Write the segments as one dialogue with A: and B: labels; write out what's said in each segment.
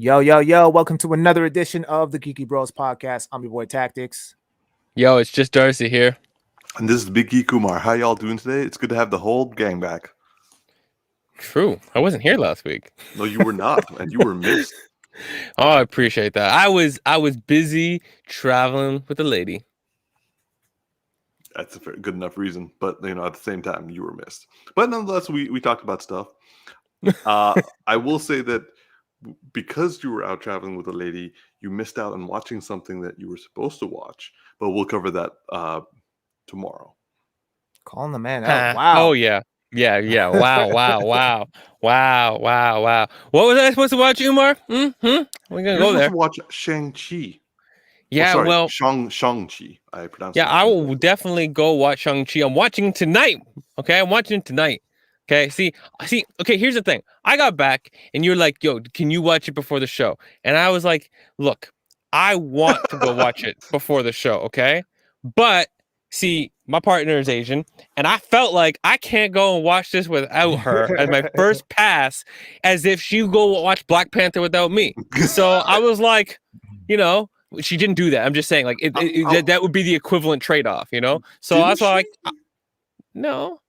A: Yo, welcome to another edition of the Geeky Bros Podcast. I'm your boy Tactix.
B: Yo, it's just Darcy here.
C: And this is Big Geek Umar. How y'all doing today? It's good to have the whole gang back.
B: True. I wasn't here last week.
C: No, you were not, and you were missed.
B: Oh, I appreciate that. I was busy traveling with a lady.
C: That's a good enough reason, but at the same time, you were missed. But nonetheless, we talked about stuff. I will say that because you were out traveling with a lady, you missed out on watching something that you were supposed to watch. But we'll cover that tomorrow.
A: Calling the man out. Wow.
B: Oh yeah. Wow. What was I supposed to watch, Umar? We're gonna go there.
C: To watch Shang-Chi.
B: Yeah,
C: Shang-Chi. I pronounced.
B: Yeah, I will definitely go watch Shang-Chi. I'm watching tonight. Okay, I'm watching tonight. Okay, see. Okay, here's the thing. I got back, and you're like, "Yo, can you watch it before the show?" And I was like, "Look, I want to go watch it before the show, okay? But see, my partner is Asian, and I felt like I can't go and watch this without her as my first pass, as if she go watch Black Panther without me. So I was like, she didn't do that. I'm just saying, like, that would be the equivalent trade-off, So that's why, no,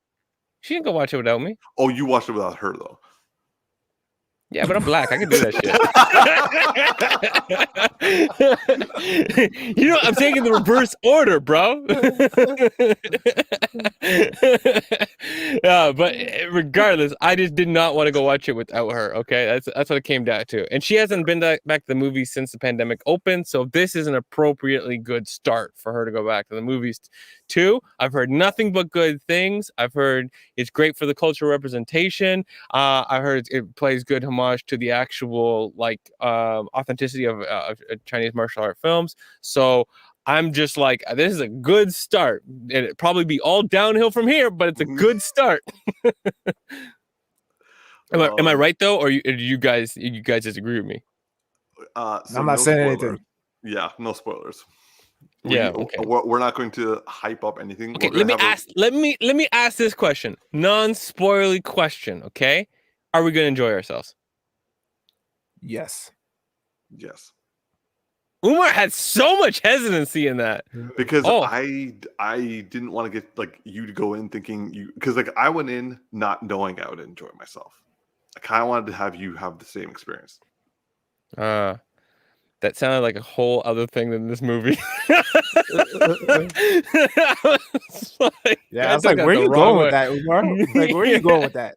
B: she didn't go watch it without me.
C: Oh, you watched it without her, though.
B: Yeah, but I'm black. I can do that shit. I'm taking the reverse order, bro. But regardless, I just did not want to go watch it without her. Okay, that's what it came down to. And she hasn't been back to the movies since the pandemic opened, so this is an appropriately good start for her to go back to the movies too. I've heard nothing but good things. I've heard it's great for the cultural representation. I heard it plays good homage to the actual authenticity of Chinese martial art films. So I'm just like, this is a good start, and it'd probably be all downhill from here, but it's a good start. Am I right though, or you guys disagree with me?
A: I'm not saying anything.
C: Yeah, no spoilers.
B: Okay.
C: We're not going to hype up anything.
B: Okay, let me ask this question, non-spoilery question. Okay, are we going to enjoy ourselves?
A: Yes.
B: Umar had so much hesitancy in that
C: because I didn't want to get you to go in thinking because I went in not knowing I would enjoy myself. I kind of wanted to have you have the same experience.
B: That sounded like a whole other thing than this movie.
A: I was like, where are you going with that, Umar? Like, where are you going with that?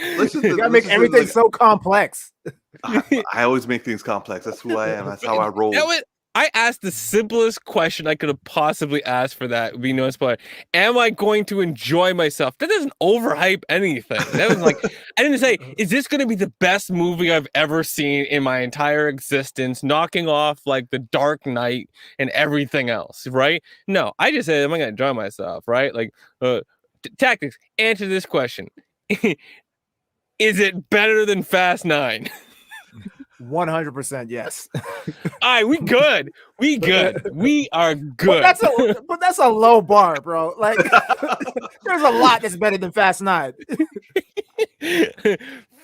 A: You gotta make everything so complex.
C: I always make things complex. That's who I am. That's how I roll.
B: I asked the simplest question I could have possibly asked for that. Would be no spoiler. Am I going to enjoy myself? That doesn't overhype anything. That was like, I didn't say, is this going to be the best movie I've ever seen in my entire existence, knocking off like The Dark Knight and everything else, right? No, I just said, am I going to enjoy myself, right? Like, Tactix, answer this question. Is it better than Fast 9?
A: 100% yes.
B: All right, we good. We are good.
A: But that's a low bar, bro. Like, there's a lot that's better than Fast 9.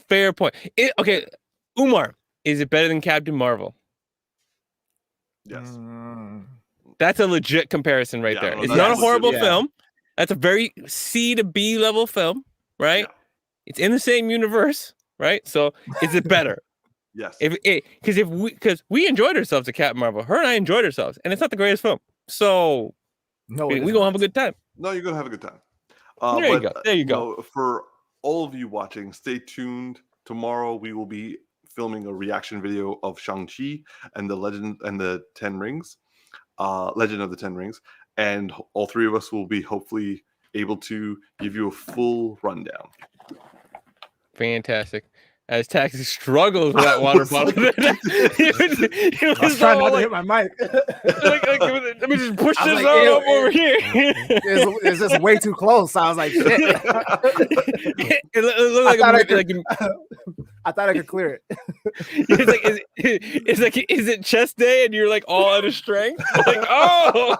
B: Fair point. Okay, Umar, is it better than Captain Marvel?
C: Yes.
B: That's a legit comparison right there. It's not a horrible film. That's a very C to B level film, right? Yeah. It's in the same universe, right? So is it better?
C: Yes.
B: Because we enjoyed ourselves at Captain Marvel. Her and I enjoyed ourselves, and it's not the greatest film. So we're gonna have a good time.
C: No, you're gonna have a good time.
B: There you go.
C: For all of you watching, stay tuned. Tomorrow we will be filming a reaction video of Shang-Chi and the Legend and the Ten Rings, Legend of the Ten Rings, and all three of us will be hopefully able to give you a full rundown.
B: Fantastic. As Tactix struggles with that water bottle.
A: I was trying not to hit my mic.
B: Let me just push this up over here.
A: It's just way too close. So I was like, shit.
B: It looked
A: I thought I could clear it.
B: It's like, is it chest day? And you're like all out of strength. Like, oh,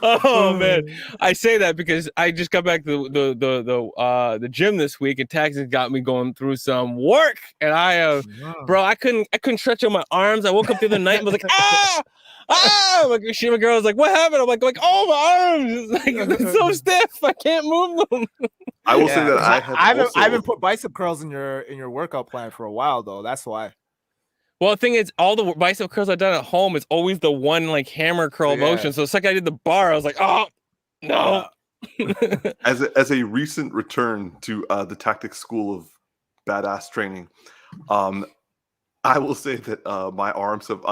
B: oh man. I say that because I just got back to the gym this week, and Tactix got me going through some work, and bro, I couldn't stretch out my arms. I woke up the other night and was like, like my girl was like, what happened? I'm like, oh, my arms, it's so stiff, I can't move them.
C: I will say that
A: I haven't put bicep curls in your workout plan for a while though. That's why.
B: Well, the thing is, all the bicep curls I've done at home is always the one like hammer curl motion. So it's like I did the bar. I was like, oh no.
C: As a recent return to the Tactix School of Badass Training, I will say that my arms have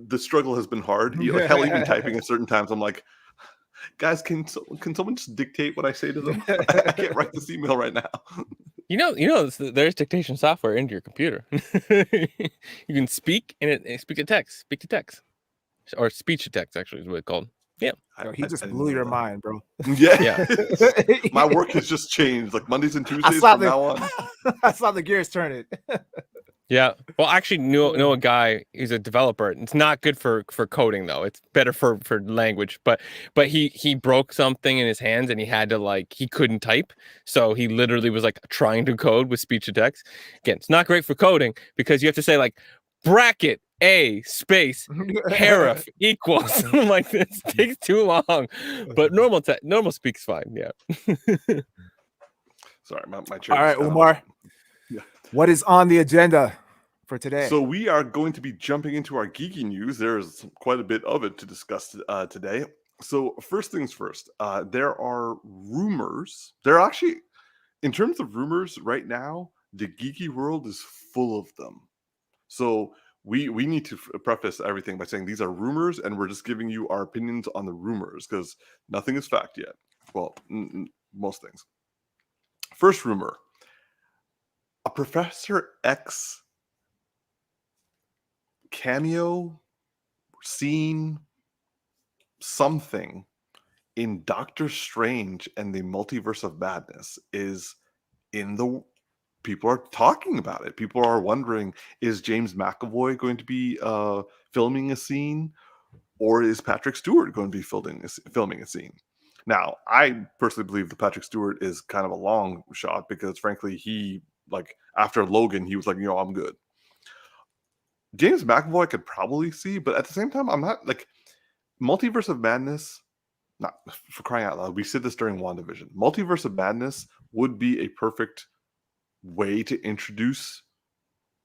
C: the struggle has been hard. Hell, even typing at certain times, I'm like, guys, can someone just dictate what I say to them? I can't write this email right now. You
B: know, there's dictation software into your computer. You can speak and speak to text, or speech to text. Actually, is what it's called. Yeah,
A: he just blew your mind, bro.
C: Yeah. My work has just changed. Like Mondays and Tuesdays from now on.
A: I saw the gears turning.
B: Yeah. Well, actually, know a guy. He's a developer. It's not good for coding though. It's better for language. But he broke something in his hands and he had to he couldn't type. So he literally was trying to code with speech to text. Again, it's not great for coding because you have to say bracket a space paraf equals. I'm like, this takes too long. But normal speak's fine. Yeah.
C: Sorry, my
A: All right, Umar. What is on the agenda for today?
C: So we are going to be jumping into our geeky news. There's quite a bit of it to discuss today. So first things first, there are rumors. There are actually, in terms of rumors right now, the geeky world is full of them. So we need to preface everything by saying these are rumors, and we're just giving you our opinions on the rumors because nothing is fact yet. Well, most things. First rumor. A Professor X cameo scene, something in Doctor Strange and the Multiverse of Madness is in the. People are talking about it. People are wondering: is James McAvoy going to be filming a scene, or is Patrick Stewart going to be filming a scene? Now, I personally believe that Patrick Stewart is kind of a long shot because, frankly, he. After Logan, he was like, I'm good. James McAvoy I could probably see, but at the same time, I'm not Multiverse of Madness. Not for crying out loud. We said this during WandaVision. Multiverse of Madness would be a perfect way to introduce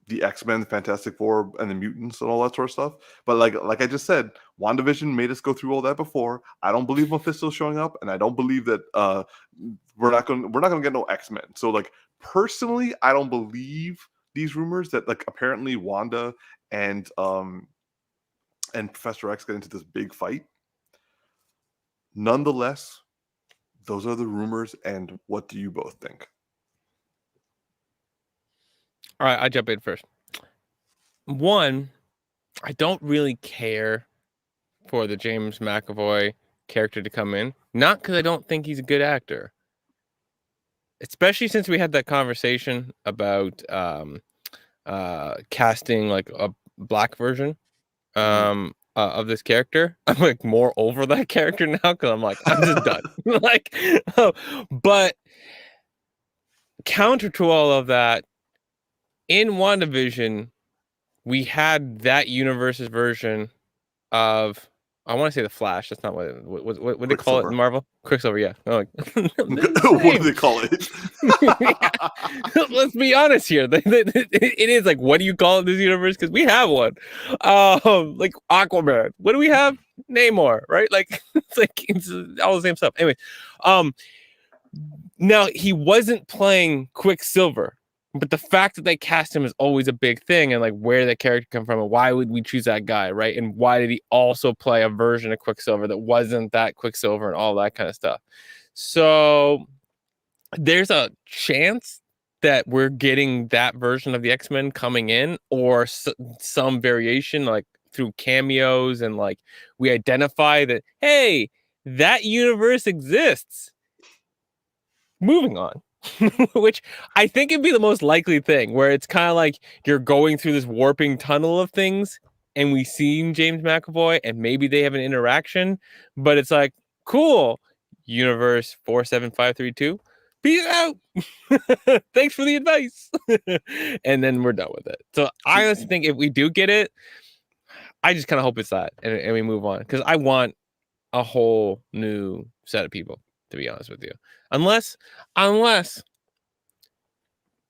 C: the X-Men, the Fantastic Four, and the mutants and all that sort of stuff. But like I just said, WandaVision made us go through all that before. I don't believe Mephisto's showing up, and I don't believe that we're not gonna get no X-Men. So personally, I don't believe these rumors that apparently Wanda and Professor X get into this big fight. Nonetheless, those are the rumors, and what do you both think?
B: All right, I jump in first. One, I don't really care for the James McAvoy character to come in. Not because I don't think he's a good actor. Especially since we had that conversation about casting a black version of this character. I'm more over that character now because I'm just done. But counter to all of that, in WandaVision, we had that universe's version of, I want to say the Flash. That's not what they call it in Marvel. Quicksilver, yeah. What
C: do they call it?
B: Let's be honest here. It is what do you call it in this universe? Because we have one. Aquaman. What do we have? Namor, right? It's all the same stuff. Anyway, now he wasn't playing Quicksilver. But the fact that they cast him is always a big thing, and where that character come from, and why would we choose that guy, right? And why did he also play a version of Quicksilver that wasn't that Quicksilver and all that kind of stuff? So there's a chance that we're getting that version of the X-Men coming in, or some variation, through cameos, and we identify that, hey, that universe exists. Moving on. which I think would be the most likely thing, where it's kind of like you're going through this warping tunnel of things, and we see James McAvoy, and maybe they have an interaction, but it's like, cool, universe 47532, peace out. Thanks for the advice. And then we're done with it. So I honestly think if we do get it, I just kind of hope it's that, and we move on, because I want a whole new set of people, to be honest with you. Unless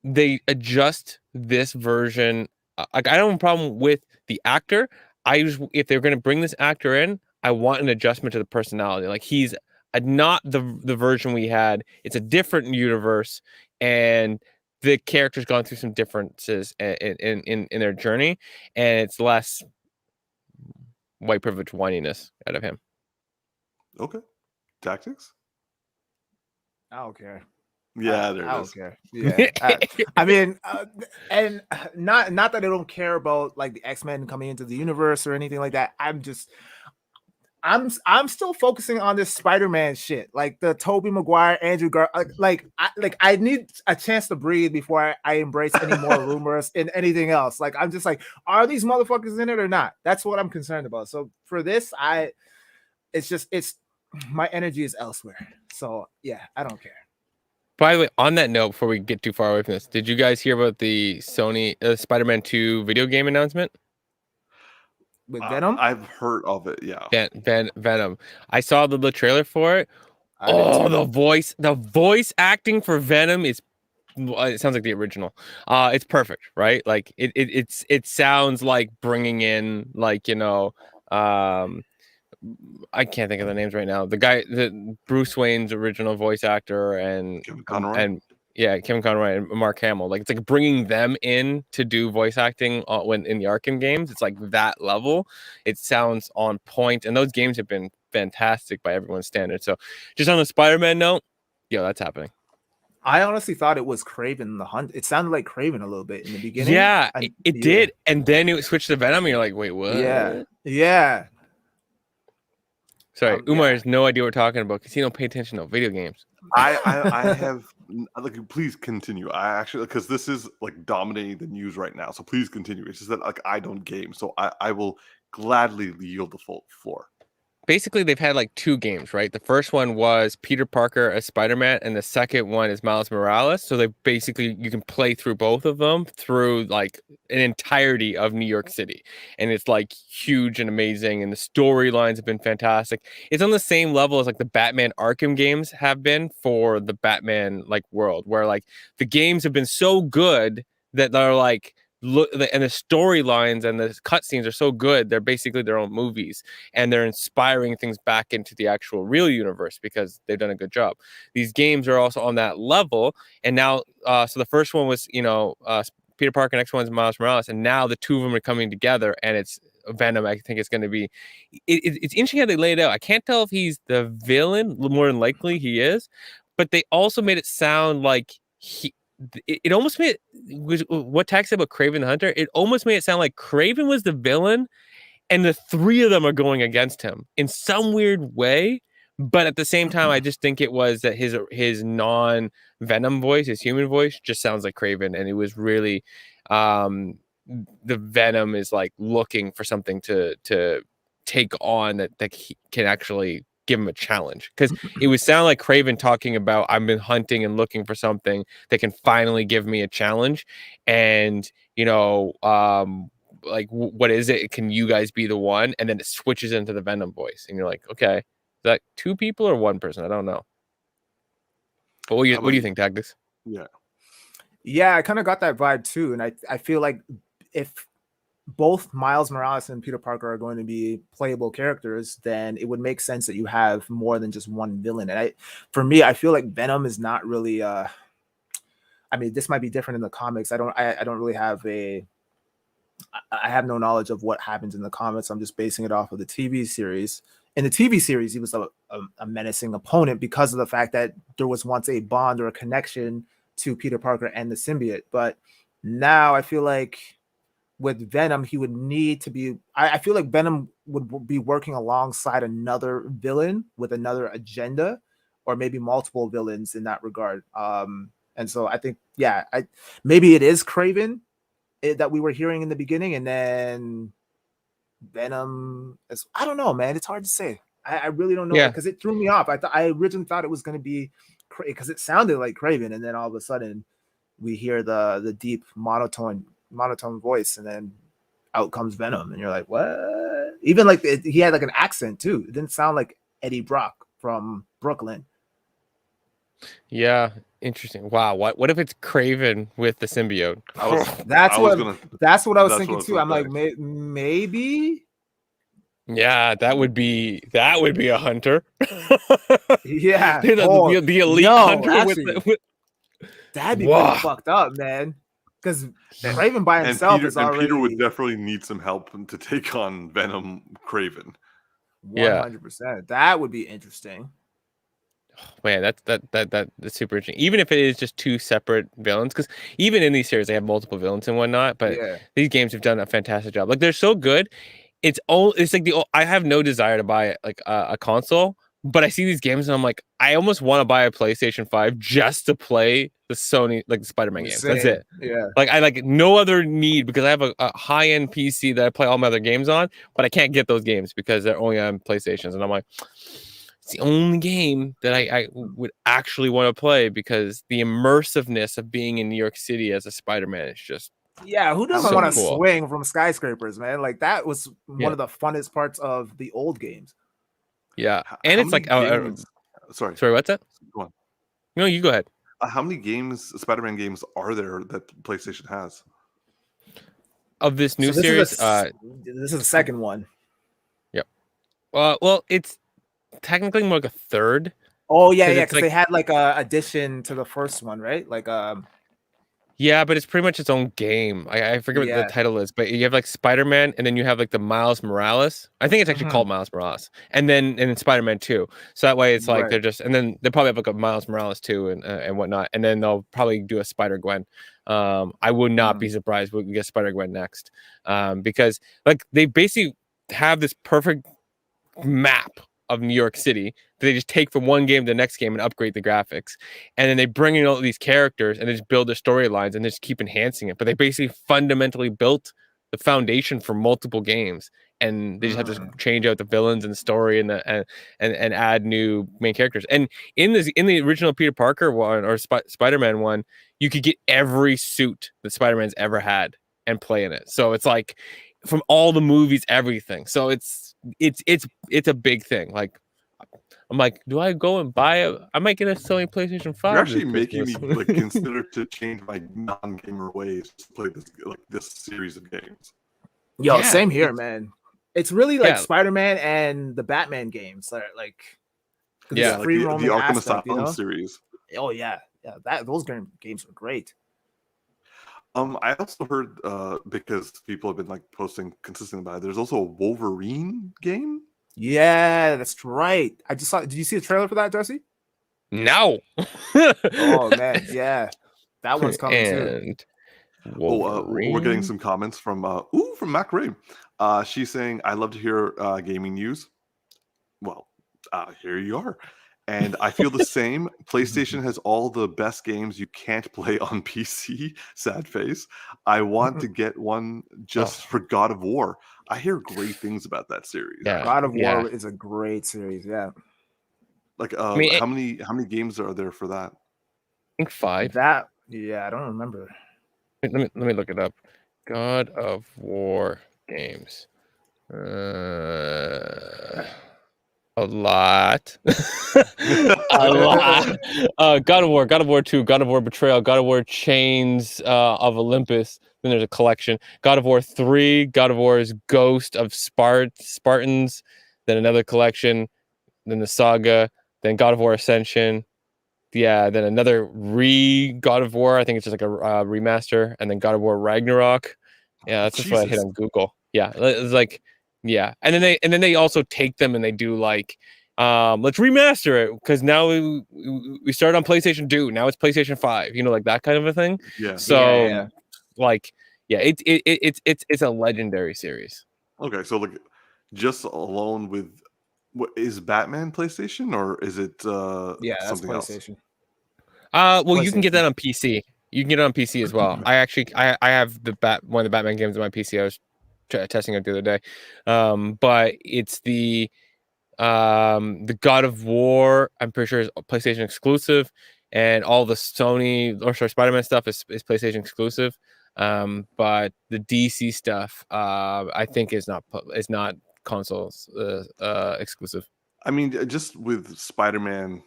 B: they adjust this version. Like, I don't have a problem with the actor. If they're going to bring this actor in, I want an adjustment to the personality. Like, he's not the version we had. It's a different universe, and the character's gone through some differences in their journey, and it's less white privilege whininess out of him.
C: Okay. Tactics?
A: I don't care.
C: Yeah,
A: I
C: there it
A: don't
C: is.
A: care. Yeah, I mean, and not that I don't care about like the X-Men coming into the universe or anything like that. I'm still focusing on this Spider-Man shit, like the Tobey Maguire, Andrew I need a chance to breathe before I embrace any more rumors and anything else. Like, I'm just like, are these motherfuckers in it or not? That's what I'm concerned about. So for this, it's my energy is elsewhere. So yeah, I don't care.
B: By the way, on that note, before we get too far away from this, did you guys hear about the Sony Spider-Man 2 video game announcement?
A: With Venom?
C: I've heard of it, yeah.
B: Venom. I saw the trailer for it. The voice acting for Venom is, it sounds like the original. It's perfect, right? Like, it sounds like bringing in, like, I can't think of the names right now. The Bruce Wayne's original voice actor, and
C: Kevin Conroy.
B: Kevin Conroy and Mark Hamill. Like, it's like bringing them in to do voice acting when in the Arkham games. It's like that level. It sounds on point, and those games have been fantastic by everyone's standards. So, just on the Spider-Man note, that's happening.
A: I honestly thought it was Kraven the Hunt. It sounded like Kraven a little bit in the beginning.
B: Yeah, it did, and then it switched to Venom, and you're like, wait, what?
A: Yeah.
B: Sorry, Umar has no idea what we're talking about because he don't pay attention to video games.
C: I have, like, please continue. I actually, because this is like dominating the news right now. So please continue. It's just that, like, I don't game, so I will gladly yield the full floor.
B: Basically, they've had like two games, right? The first one was Peter Parker as Spider-Man, and the second one is Miles Morales. So you can play through both of them through like an entirety of New York City. And it's like huge and amazing. And the storylines have been fantastic. It's on the same level as like the Batman Arkham games have been for the Batman like world, where like the games have been so good that they're like, look, and the storylines and the cutscenes are so good, they're basically their own movies, and they're inspiring things back into the actual real universe because they've done a good job. These games are also on that level, and now so the first one was Peter Parker, next one's Miles Morales, and now the two of them are coming together, and it's Venom. I think it's going to be it's interesting how they lay it out. I can't tell if he's the villain. More than likely he is, but they also made it sound like it almost made what Tax said about Kraven the Hunter. It almost made it sound like Kraven was the villain, and the three of them are going against him in some weird way. But at the same time, I just think it was that his non-Venom voice, his human voice, just sounds like Kraven, and it was really the Venom is like looking for something to take on that he can actually give him a challenge, because it would sound like Kraven talking about, I've been hunting and looking for something that can finally give me a challenge, and like, what is it? Can you guys be the one? And then it switches into the Venom voice, and you're like, okay, is that two people or one person? I don't know. But what do you think, Tactix?
A: Yeah, I kind of got that vibe too, and I feel like if both Miles Morales and Peter Parker are going to be playable characters, then it would make sense that you have more than just one villain. And for me, I feel like Venom is not really I mean, this might be different in the comics. I don't really have I have no knowledge of what happens in the comics. I'm just basing it off of the TV series. In the TV series, he was a menacing opponent because of the fact that there was once a bond or a connection to Peter Parker and the symbiote. But now I feel like with Venom, he would need to be. I feel like Venom would be working alongside another villain with another agenda, or maybe multiple villains in that regard. And so I think, yeah, maybe it is Craven that we were hearing in the beginning, and then Venom. I don't know, man. It's hard to say. I really don't know because it threw me off. I originally thought it was going to be because it sounded like Craven, and then all of a sudden we hear the deep monotone voice, and then out comes Venom, and you're like, what? Even like he had like an accent too. It didn't sound like Eddie Brock from Brooklyn.
B: Yeah, interesting. Wow, what if it's Craven with the symbiote?
A: That's what I was thinking too. I'm like, maybe.
B: Yeah, that would be a hunter.
A: Yeah,
B: the elite hunter.
A: Actually, that'd be pretty fucked up, man. Because Craven by himself is already.
C: Peter would definitely need some help to take on Venom Craven.
A: 100%. That would be interesting.
B: Man, that's super interesting. Even if it is just two separate villains, because even in these series they have multiple villains and whatnot. But these games have done a fantastic job. Like they're so good. It's like I have no desire to buy like a console, but I see these games and I'm like, I almost want to buy a PlayStation 5 just to play the Sony like the Spider-Man games. That's it.
A: Yeah.
B: Like I like no other need because I have a high-end PC that I play all my other games on, but I can't get those games because they're only on PlayStations. And I'm like, it's the only game that I would actually want to play because the immersiveness of being in New York City as a Spider-Man is just
A: who doesn't want to swing from skyscrapers, man? Like that was one of the funnest parts of the old games.
B: Yeah, and it's like sorry, what's that?
C: Go on.
B: No, you go ahead.
C: How many Spider-Man games are there that PlayStation has?
B: Of this new series,
A: this is the second one.
B: Yep. Well, it's technically more like a third.
A: Oh yeah, because like, they had like a addition to the first one, right? Like
B: yeah, but it's pretty much its own game. I forget what the title is, but you have like Spider-Man, and then you have like the Miles Morales. I think it's actually called Miles Morales, and then Spider-Man 2. So that way it's like they're just, and then they probably have like a Miles Morales 2 and whatnot, and then they'll probably do a Spider-Gwen. I would not be surprised we get Spider-Gwen next, because like they basically have this perfect map of New York City that they just take from one game to the next game and upgrade the graphics, and then they bring in all these characters and they just build their storylines and they just keep enhancing it. But they basically fundamentally built the foundation for multiple games, and they just have to change out the villains and the story and add new main characters. And in the original Peter Parker one or Spider-Man one, you could get every suit that Spider-Man's ever had and play in it. So it's like from all the movies, everything. So it's a big thing. Like I'm like, do I go and buy I might get a Sony PlayStation 5.
C: You're actually making me like consider to change my non-gamer ways to play this series of games.
A: Yo, same here, man. It's really like Spider-Man and the Batman games that are like
C: the Arkham Asylum series.
A: Oh yeah, those games are great.
C: I also heard because people have been like posting consistently about it. There's also a Wolverine game.
A: Yeah, that's right. I just saw. Did you see the trailer for that, Darcy?
B: No.
A: Oh man, yeah, that one's coming too.
C: We're getting some comments from Mac Ray. She's saying, "I love to hear gaming news." Well, here you are. And I feel the same. PlayStation has all the best games you can't play on PC. Sad face. I want to get one just for God of War. I hear great things about that series.
A: Yeah, God of War is a great series. Yeah.
C: Like, how many games are there for that?
B: I think 5.
A: I don't remember.
B: Let me look it up. God of War games. A lot. A lot. God of War 2, God of War Betrayal, God of War Chains of Olympus. Then there's a collection. God of War 3, God of War's Ghost of Spartans. Then another collection. Then the Saga. Then God of War Ascension. Yeah, then another God of War. I think it's just like a remaster. And then God of War Ragnarok. Yeah, that's just what I hit on Google. Yeah, it's like... Yeah, and then they also take them and they do like, let's remaster it because now we started on PlayStation 2, now it's PlayStation 5, like that kind of a thing.
C: Yeah.
B: So it's a legendary series.
C: Okay, so like just alone with what is Batman PlayStation or is it
A: that's
C: something
A: PlayStation.
C: else?
B: Well, you can get
A: PlayStation.
B: that on PC. You can get it on PC as well. I have one of the Batman games on my PC. I was testing it the other day. But it's the God of War. I'm pretty sure is PlayStation exclusive, and all the Spider-Man stuff is PlayStation exclusive. But the DC stuff, I think is not consoles exclusive.
C: I mean, just with Spider-Man,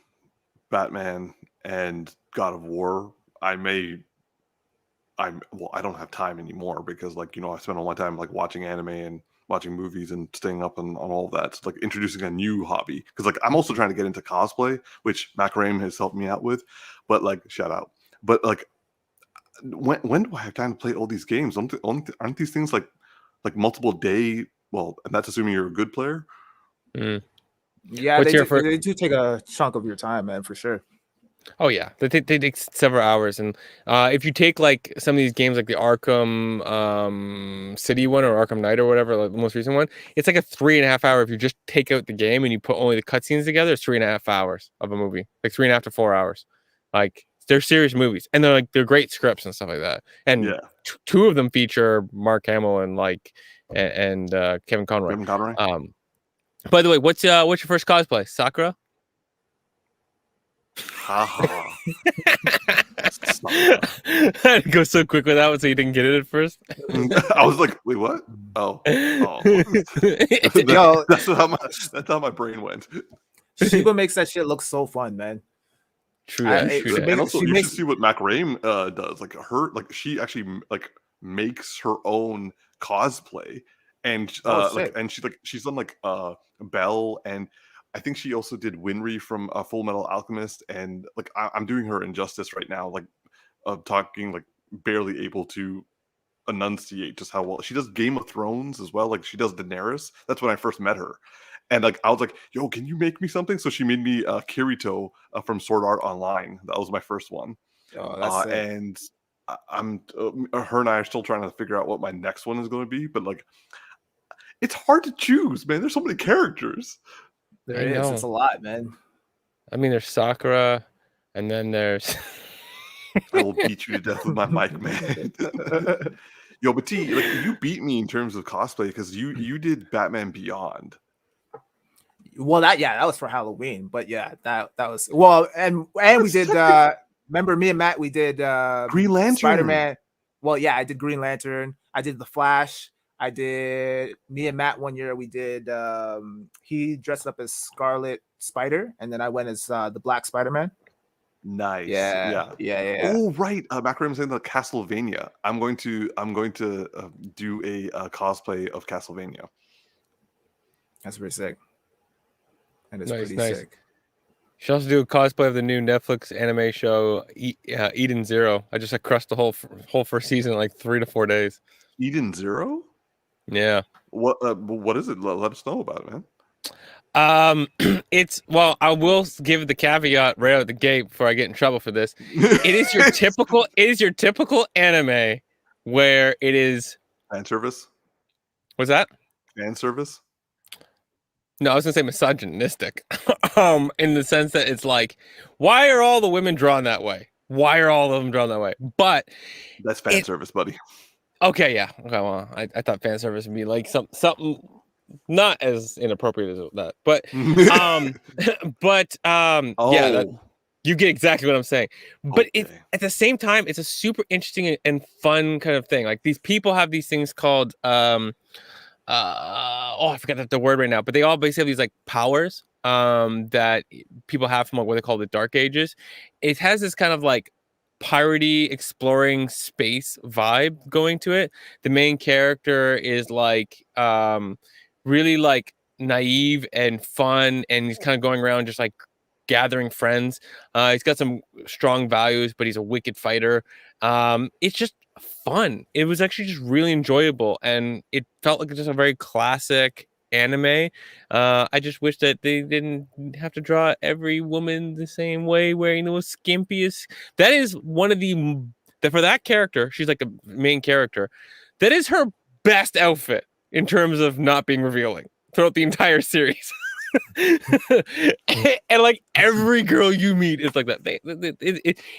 C: Batman, and God of War, I don't have time anymore because, like, I spend all my time like watching anime and watching movies and staying up on all of that. So, like, introducing a new hobby because, like, I'm also trying to get into cosplay, which Macrame has helped me out with. But, like, shout out. But, like, when do I have time to play all these games? Aren't these things like multiple day? Well, and that's assuming you're a good player.
B: Mm.
A: Yeah, they do take a chunk of your time, man, for sure.
B: Oh yeah, they take several hours, and if you take like some of these games, like the Arkham City one or Arkham Knight or whatever, like the most recent one, it's like a 3.5 hour. If you just take out the game and you put only the cutscenes together, it's 3.5 hours of a movie, like 3.5 to 4 hours. Like, they're serious movies, and they're great scripts and stuff like that. And
C: Yeah.
B: two of them feature Mark Hamill and and Kevin Conroy.
C: Kevin Conroy.
B: By the way, what's your first cosplay? Sakura?
C: Haha.
B: I had to go so quick with that one, so you didn't get it at first.
C: I was like, wait, what? Oh.
A: Yo,
C: that's how my brain went.
A: Shiba makes that shit look so fun, man.
B: True that.
C: And also, you should see what Macrame does. Like, she actually like makes her own cosplay, and she's done like Belle, and I think she also did Winry from Full Metal Alchemist, and like I'm doing her injustice right now, like talking like barely able to enunciate just how well she does Game of Thrones as well. Like, she does Daenerys. That's when I first met her. And like, I was like, yo, can you make me something? So she made me Kirito from Sword Art Online. That was my first one.
A: Oh, that's sick.
C: And I'm her and I are still trying to figure out what my next one is going to be. But like, it's hard to choose, man. There's so many characters.
A: There is. It's a lot, man.
B: I mean, there's Sakura, and then there's...
C: I will beat you to death with my mic, man. Yo, but T, like, you beat me in terms of cosplay because you did Batman Beyond.
A: Well, that was for Halloween, but yeah, that was and we did. Remember, me and Matt, we did
C: Green Lantern,
A: Spider-Man. Well, yeah, I did Green Lantern. I did the Flash. Me and Matt one year we did. He dressed up as Scarlet Spider, and then I went as the Black Spider-Man.
C: Nice.
A: Yeah.
C: Oh, right. Macrame saying the Castlevania. I'm going to do a cosplay of Castlevania.
A: That's pretty sick. And it's
B: nice.
A: pretty sick.
B: You should also do a cosplay of the new Netflix anime show Eden Zero. I just crushed the whole first season in like 3 to 4 days.
C: Eden Zero?
B: Yeah.
C: What is it? Let us know about it, man.
B: I will give the caveat right out the gate before I get in trouble for this. It is your typical anime where it is
C: fan service.
B: What's that?
C: Fan service?
B: No, I was gonna say misogynistic. In the sense that it's like, why are all the women drawn that way? Why are all of them drawn that way? But
C: that's fan service, buddy.
B: Okay, yeah. Okay, well, I thought fan service would be like something not as inappropriate as that, but yeah, you get exactly what I'm saying. But it at the same time, it's a super interesting and fun kind of thing. Like, these people have these things called I forgot the word right now, but they all basically have these like powers that people have from like what they call the Dark Ages. It has this kind of like piratey exploring space vibe going to it. The main character is like really like naive and fun, and he's kind of going around just like gathering friends. He's got some strong values, but he's a wicked fighter. It's just fun. It was actually just really enjoyable, and it felt like just a very classic anime. I just wish that they didn't have to draw every woman the same way, wearing the most skimpiest. That is one of for that character, she's like a main character. That is her best outfit in terms of not being revealing throughout the entire series. And like every girl you meet is like that. They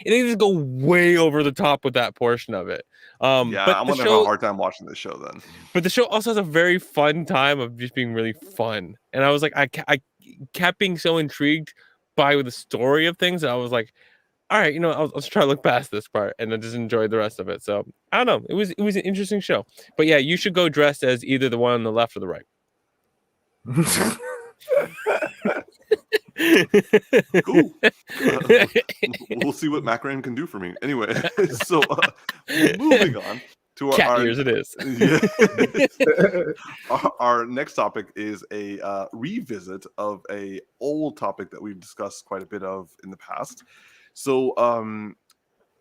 B: just go way over the top with that portion of it.
C: Yeah,
B: But
C: I'm
B: the
C: gonna have a
B: show,
C: hard time watching this show then.
B: but the show also has a very fun time of just being really fun. And I was like, I kept being so intrigued by the story of things. And I was like, all right, I'll try to look past this part and then just enjoy the rest of it. So I don't know. It was an interesting show. But yeah, you should go dressed as either the one on the left or the right.
C: Cool. We'll see what Macaron can do for me. Anyway, so moving on to
B: Cat ears it is.
C: Our next topic is a revisit of a old topic that we've discussed quite a bit of in the past. So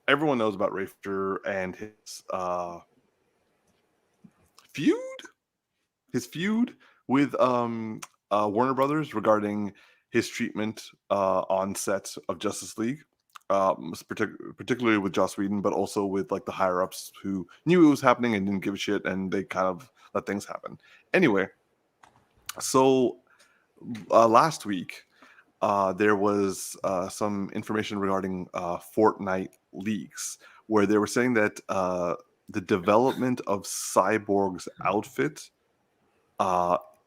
C: everyone knows about Ray Fisher and his feud with Warner Brothers regarding his treatment on set of Justice League, particularly with Joss Whedon, but also with like the higher ups who knew it was happening and didn't give a shit, and they kind of let things happen. Anyway, so last week there was some information regarding Fortnite leaks, where they were saying that the development of Cyborg's outfit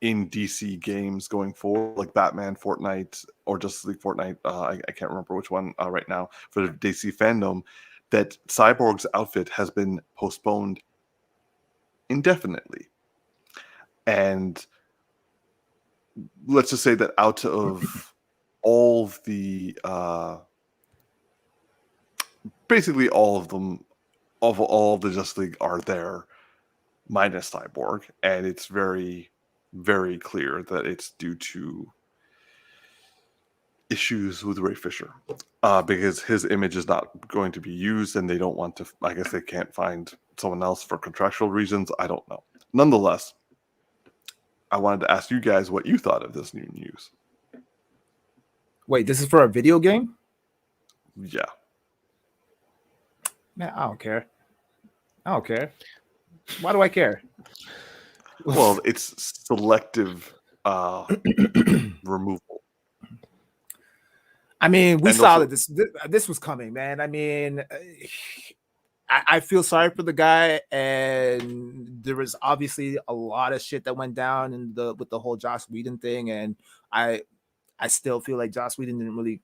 C: in DC games going forward, like Batman Fortnite or Justice League Fortnite, I can't remember which one right now, for the DC Fandome, that Cyborg's outfit has been postponed indefinitely. And let's just say that out of all of the basically all of them, of all the Justice League are there minus Cyborg, and it's very, very clear that it's due to issues with Ray Fisher, because his image is not going to be used, and they don't want to, I guess they can't find someone else for contractual reasons. I don't know. Nonetheless, I wanted to ask you guys what you thought of this new news.
A: Wait, this is for a video game?
C: Yeah.
A: Man, I don't care. Why do I care?
C: Well, it's selective removal.
A: I mean, we
C: And
A: saw
C: also-
A: that this was coming, man. I mean, I feel sorry for the guy, and there was obviously a lot of shit that went down with the whole Joss Whedon thing, and I still feel like Joss Whedon didn't really,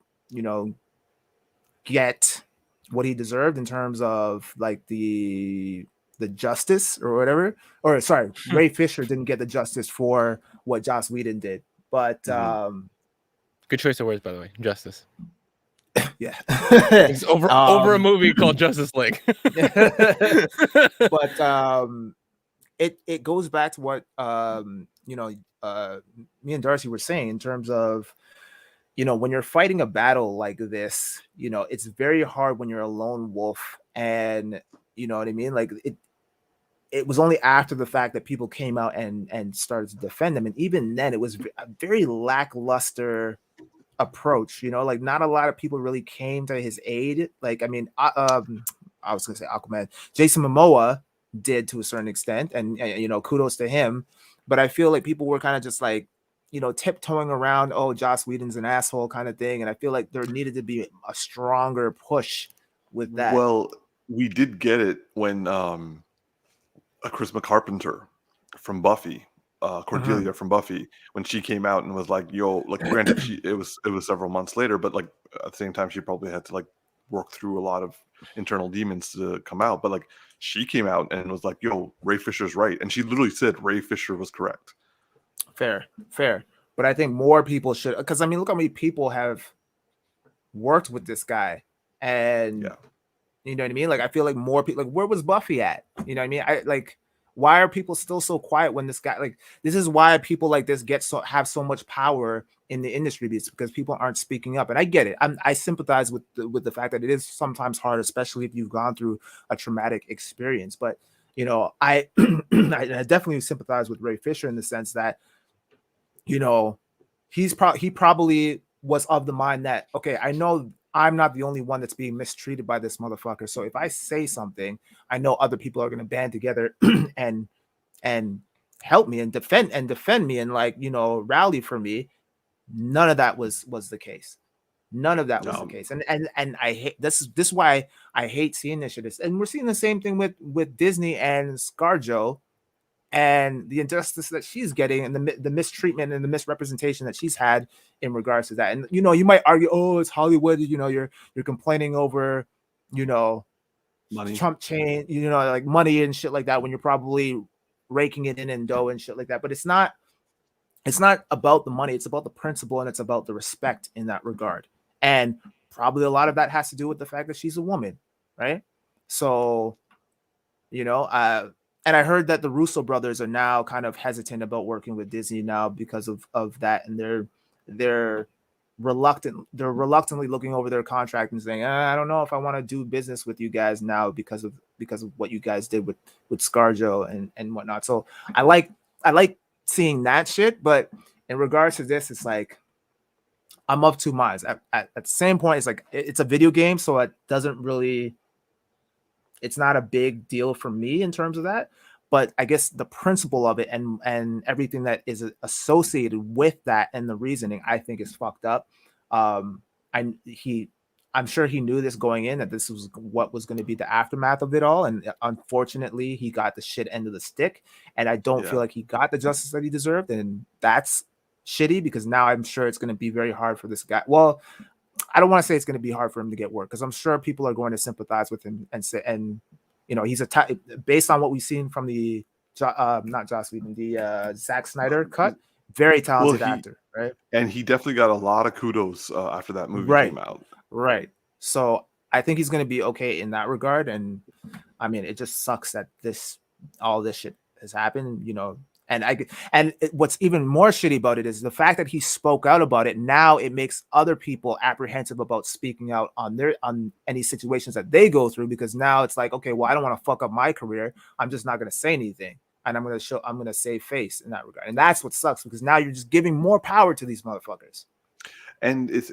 A: get what he deserved in terms of like the justice or whatever. Or sorry, Ray Fisher didn't get the justice for what Joss Whedon did. But
B: Good choice of words, by the way. Justice.
A: Yeah.
B: It's over a movie called Justice League.
A: But it goes back to what me and Darcy were saying in terms of, when you're fighting a battle like this, it's very hard when you're a lone wolf, and you know what I mean? Like it was only after the fact that people came out and started to defend him. And even then it was a very lackluster approach, like not a lot of people really came to his aid. Like, I mean, I was gonna say Aquaman, Jason Momoa did to a certain extent, and kudos to him. But I feel like people were kind of just like, tiptoeing around, oh, Joss Whedon's an asshole kind of thing. And I feel like there needed to be a stronger push with that.
C: Well, we did get it when Chris McCarpenter from Buffy, Cordelia from Buffy, when she came out and was like, yo, like, granted, it was several months later, but like at the same time, she probably had to like work through a lot of internal demons to come out. But like, she came out and was like, yo, Ray Fisher's right. And she literally said Ray Fisher was correct.
A: Fair. But I think more people should, because I mean, look how many people have worked with this guy, and you know what I mean? Like, I feel like more people, like, where was Buffy at? You know what I mean? I like, why are people still so quiet when this guy, like, this is why people like this have so much power in the industry, because people aren't speaking up. And I get it. I sympathize with the fact that it is sometimes hard, especially if you've gone through a traumatic experience. But I definitely sympathize with Ray Fisher in the sense that, he probably was of the mind that, okay, I know I'm not the only one that's being mistreated by this motherfucker. So if I say something, I know other people are going to band together and help me and defend me and, like, rally for me. None of that was the case. None of that was the case. And I hate this is why I hate seeing this shit. And we're seeing the same thing with Disney and ScarJo and the injustice that she's getting and the mistreatment and the misrepresentation that she's had in regards to that. And you know, you might argue, oh, it's Hollywood, you know, you're complaining over, you know,
C: money,
A: Trump chain, you know, like money and shit like that when you're probably raking it in dough and shit like that. But it's not about the money, it's about the principle and it's about the respect in that regard. And probably a lot of that has to do with the fact that she's a woman, right? So, you know, and I heard that the Russo brothers are now kind of hesitant about working with Disney now because of that, and they're reluctantly looking over their contract and saying, I don't know if I want to do business with you guys now because of what you guys did with ScarJo and whatnot. So I like seeing that shit, but in regards to this, it's like I'm of two minds. At the same point, it's like it's a video game, so it doesn't really, it's not a big deal for me in terms of that. But I guess the principle of it and everything that is associated with that and the reasoning, I think is fucked up. I'm sure he knew this going in, that this was what was going to be the aftermath of it all. And unfortunately, he got the shit end of the stick. And I don't feel like he got the justice that he deserved. And that's shitty because now I'm sure it's going to be very hard for this guy. Well, I don't want to say it's going to be hard for him to get work because I'm sure people are going to sympathize with him and say, and you know, he's based on what we've seen from the not Joss Whedon, the Zack Snyder cut, very talented actor, right?
C: And he definitely got a lot of kudos after that movie came out.
A: Right. So I think he's going to be okay in that regard. And I mean, it just sucks that all this shit has happened, you know. And what's even more shitty about it is the fact that he spoke out about it. Now it makes other people apprehensive about speaking out on any situations that they go through, because now it's like, okay, well, I don't want to fuck up my career. I'm just not going to say anything, and I'm going to save face in that regard. And that's what sucks, because now you're just giving more power to these motherfuckers.
C: And it's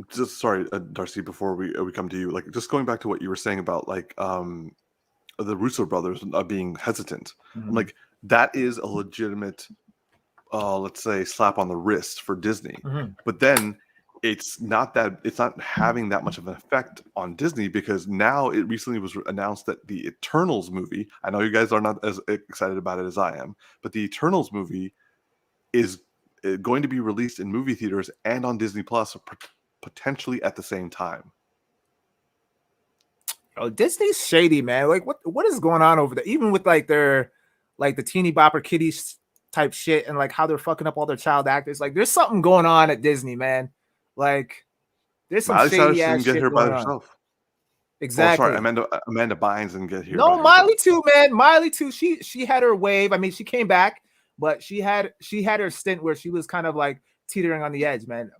C: just, sorry, Darcy, before we come to you, like just going back to what you were saying about like the Russo brothers being hesitant.
A: Mm-hmm.
C: I'm like, that is a legitimate, let's say, slap on the wrist for Disney.
A: Mm-hmm.
C: But then it's not having that much of an effect on Disney, because now it recently was announced that the Eternals movie, I know you guys are not as excited about it as I am, but the Eternals movie is going to be released in movie theaters and on Disney Plus potentially at the same time.
A: Oh, Disney's shady, man. Like what is going on over there? Even with like their like the teeny bopper kitties type shit and like how they're fucking up all their child actors. Like there's something going on at Disney, man. Like there's some shady ass shit going by herself. On. Exactly.
C: Oh, sorry, Amanda Bynes didn't get here.
A: No, Miley too, man. Miley too. She had her wave. I mean, she came back, but she had her stint where she was kind of like teetering on the edge, man.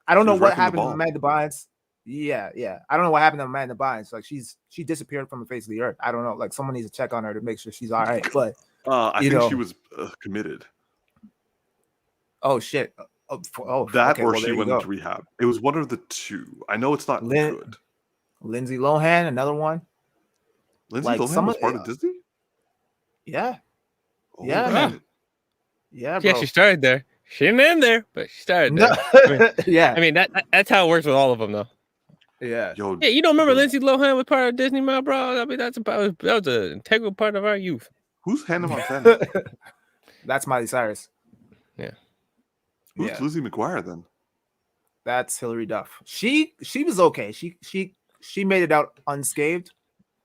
A: I don't know what happened to Amanda Bynes. Yeah. I don't know what happened to Amanda Bynes. Like she disappeared from the face of the earth. I don't know. Like someone needs to check on her to make sure she's all right. But
C: I think she was committed.
A: Oh shit!
C: She went into rehab. It was one of the two. I know it's not good.
A: Lindsay Lohan, another one.
C: Lindsay Lohan was part of Disney.
A: Yeah. Man. Yeah, bro.
B: Yeah, she started there. She didn't end there, but she started there.
A: Yeah.
B: I mean that's how it works with all of them, though.
A: Yeah.
B: Yeah, you don't remember Lindsay Lohan was part of Disney, my bro? I mean, that was an integral part of our youth.
C: Who's Hannah Montana?
A: That's Miley Cyrus.
B: Yeah.
C: Who's Lizzie McGuire then?
A: That's Hilary Duff. She was okay. She made it out unscathed.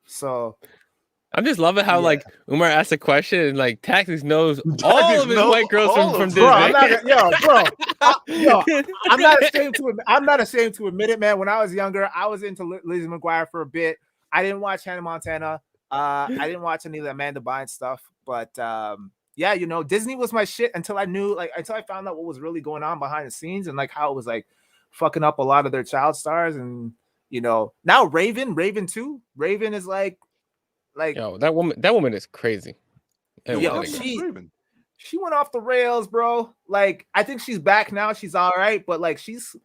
A: So
B: I'm just loving how like Umar asked a question and like Tactix knows all of his white girls from Disney.
A: I'm not ashamed to admit it, man. When I was younger, I was into Lizzie McGuire for a bit. I didn't watch Hannah Montana. I didn't watch any of the Amanda Bynes stuff, but yeah, you know, Disney was my shit until I found out what was really going on behind the scenes and like how it was like fucking up a lot of their child stars. And you know, now Raven too. Raven is like
B: yo, that woman is crazy.
A: She went off the rails, bro. Like I think she's back now. She's all right, but like she's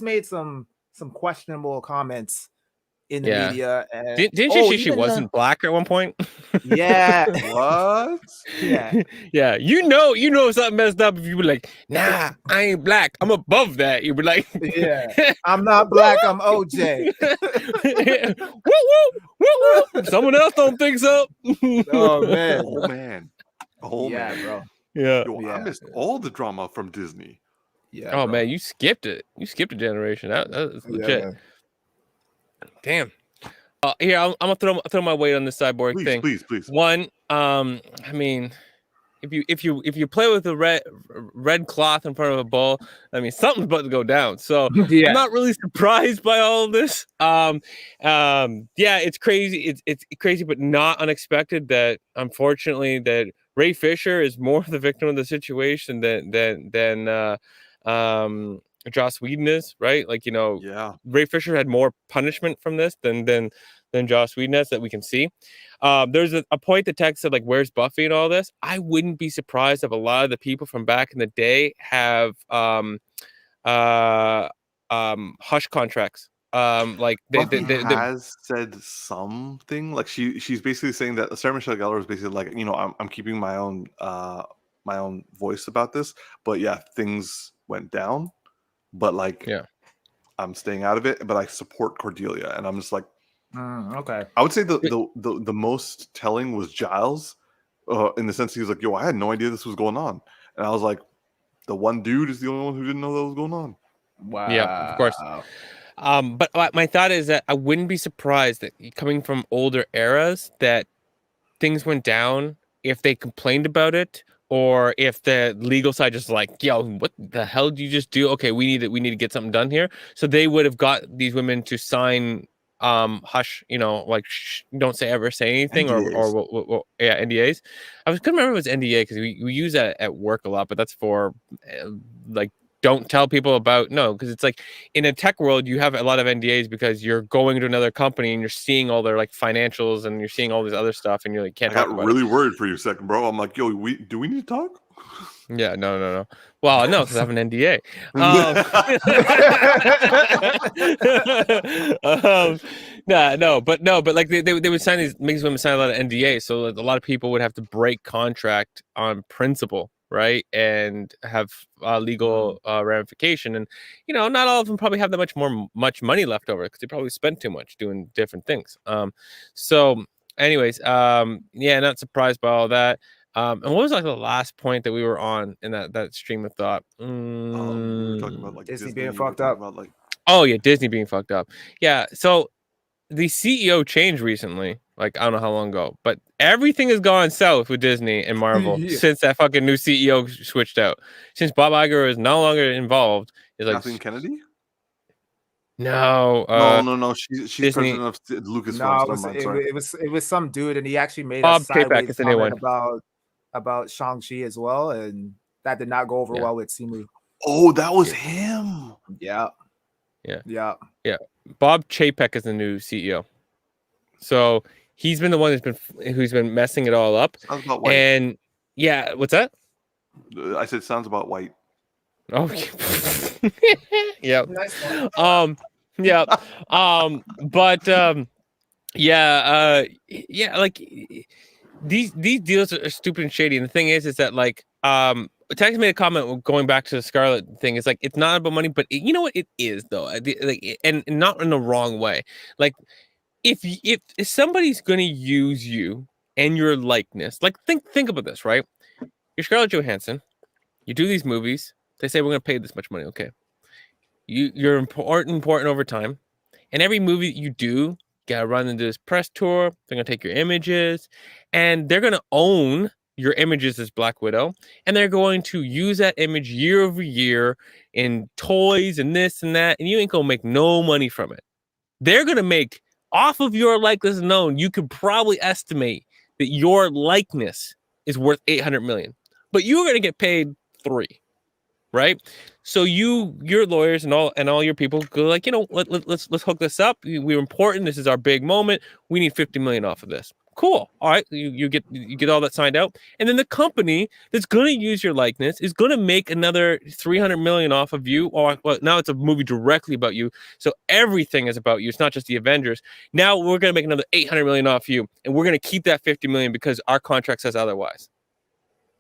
A: made some questionable comments in the media. And
B: Didn't she say she wasn't black at one point?
A: Yeah.
C: What?
A: Yeah.
B: Yeah. You know something messed up if you were like, nah, I ain't black. I'm above that. You were like,
A: Yeah. I'm not black. I'm OJ.
B: Woo, woo, woo. Someone else don't think so.
A: Oh man.
C: Oh man. Oh
A: yeah,
C: man.
A: bro.
B: Yeah.
C: Yo, I missed all the drama from Disney.
A: Yeah.
B: Oh
A: bro.
B: man, you skipped it. You skipped a generation. That's legit.
A: Yeah.
B: Damn. Here, I'm gonna throw my weight on this cyborg thing.
C: Please.
B: One, I mean, if you play with a red cloth in front of a bowl, I mean something's about to go down. So
A: Yeah.
B: I'm not really surprised by all of this. Yeah, it's crazy. It's crazy, but not unexpected. That unfortunately, that Ray Fisher is more the victim of the situation than Joss Whedon is, right? Like, you know,
C: Yeah.
B: Ray Fisher had more punishment from this than Joss Whedon has, that we can see. There's a point that Tech said, like, where's Buffy and all this? I wouldn't be surprised if a lot of the people from back in the day have hush contracts. Like
C: Buffy has said something, like she's basically saying that Sarah Michelle Gellar is basically like, you know, I'm keeping my own voice about this, but yeah, things went down, but like,
B: yeah,
C: I'm staying out of it, but I support Cordelia, and I'm just like,
A: okay.
C: I would say the most telling was Giles, in the sense he was like, yo, I had no idea this was going on, and I was like, the one dude is the only one who didn't know that was going on.
A: Wow.
B: Yeah, of course. But my thought is that I wouldn't be surprised that coming from older eras that things went down if they complained about it, or if the legal side just like, yo, what the hell did you just do? Okay, we need to get something done here. So they would have got these women to sign hush, you know, like don't say anything,
C: NDAs.
B: or yeah, NDAs. Couldn't remember if it was NDA because we use that at work a lot, but that's for like, don't tell people about, no, because it's like in a tech world you have a lot of NDAs because you're going to another company and you're seeing all their like financials and you're seeing all this other stuff and you're like, can't talk about it. I got
C: really worried for you a second, bro. I'm like, yo, do we need to talk?
B: Yeah, no. Well, no, because I have an NDA. But like they would sign these women sign a lot of NDAs, so a lot of people would have to break contract on principle, right, and have legal ramification. And you know, not all of them probably have that much money left over because they probably spent too much doing different things. So, anyways, yeah, not surprised by all that. And what was like the last point that we were on in that stream of thought?
C: We were talking about like
A: Disney being fucked up.
B: Oh yeah, Disney being fucked up. Yeah, so the CEO changed recently. Like, I don't know how long ago, but everything has gone south with Disney and Marvel since that fucking new CEO switched out. Since Bob Iger is no longer involved. Is like
C: Kathleen Kennedy?
B: No.
C: No. She's
B: Disney.
C: president of Lucasfilm.
A: No, it was some dude, and he actually made
B: Bob
A: a sideways
B: is the new one.
A: about Shang-Chi as well, and that did not go over well with Simu.
C: Oh, that was him.
A: Yeah.
B: Bob Chapek is the new CEO. So he's been the one who's been messing it all up.
C: Sounds about white.
B: And yeah, what's that?
C: I said sounds about white.
B: Oh, yeah. Yeah. Yeah. Like these deals are stupid and shady. And the thing is that like, Tax made a comment going back to the Scarlett thing. It's like, it's not about money, but you know what it is though, like, and not in the wrong way. Like, if somebody's gonna use you and your likeness, like think about this, right? You're Scarlett Johansson. You do these movies. They say we're gonna pay this much money. Okay, you're important over time, and every movie you do, you gotta run into this press tour. They're gonna take your images, and they're gonna own your images as Black Widow, and they're going to use that image year over year in toys and this and that, and you ain't gonna make no money from it. They're gonna make off of your likeness alone. You could probably estimate that your likeness is worth 800 million, but you're gonna get paid 3, right? So your lawyers and all your people go like, you know, let's hook this up. We're important. This is our big moment. We need 50 million off of this. Cool. All right, you get all that signed out, and then the company that's going to use your likeness is going to make another 300 million off of you. Or well, now it's a movie directly about you, so everything is about you. It's not just the Avengers. Now we're going to make another 800 million off you, and we're going to keep that 50 million because our contract says otherwise.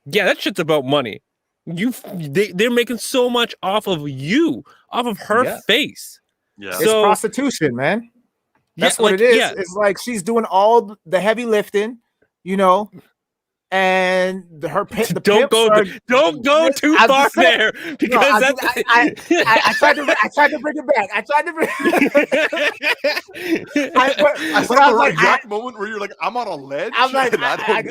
B: Yeah, that shit's about money. They're making so much off of you, off of her face.
C: Yeah,
A: it's prostitution, man. That's what it is.
B: Yeah.
A: It's like she's doing all the heavy lifting, you know, and
B: don't go too far there because
A: I tried to bring it back. I
C: saw the exact moment where you're like, I'm on a ledge.
A: I'm like, I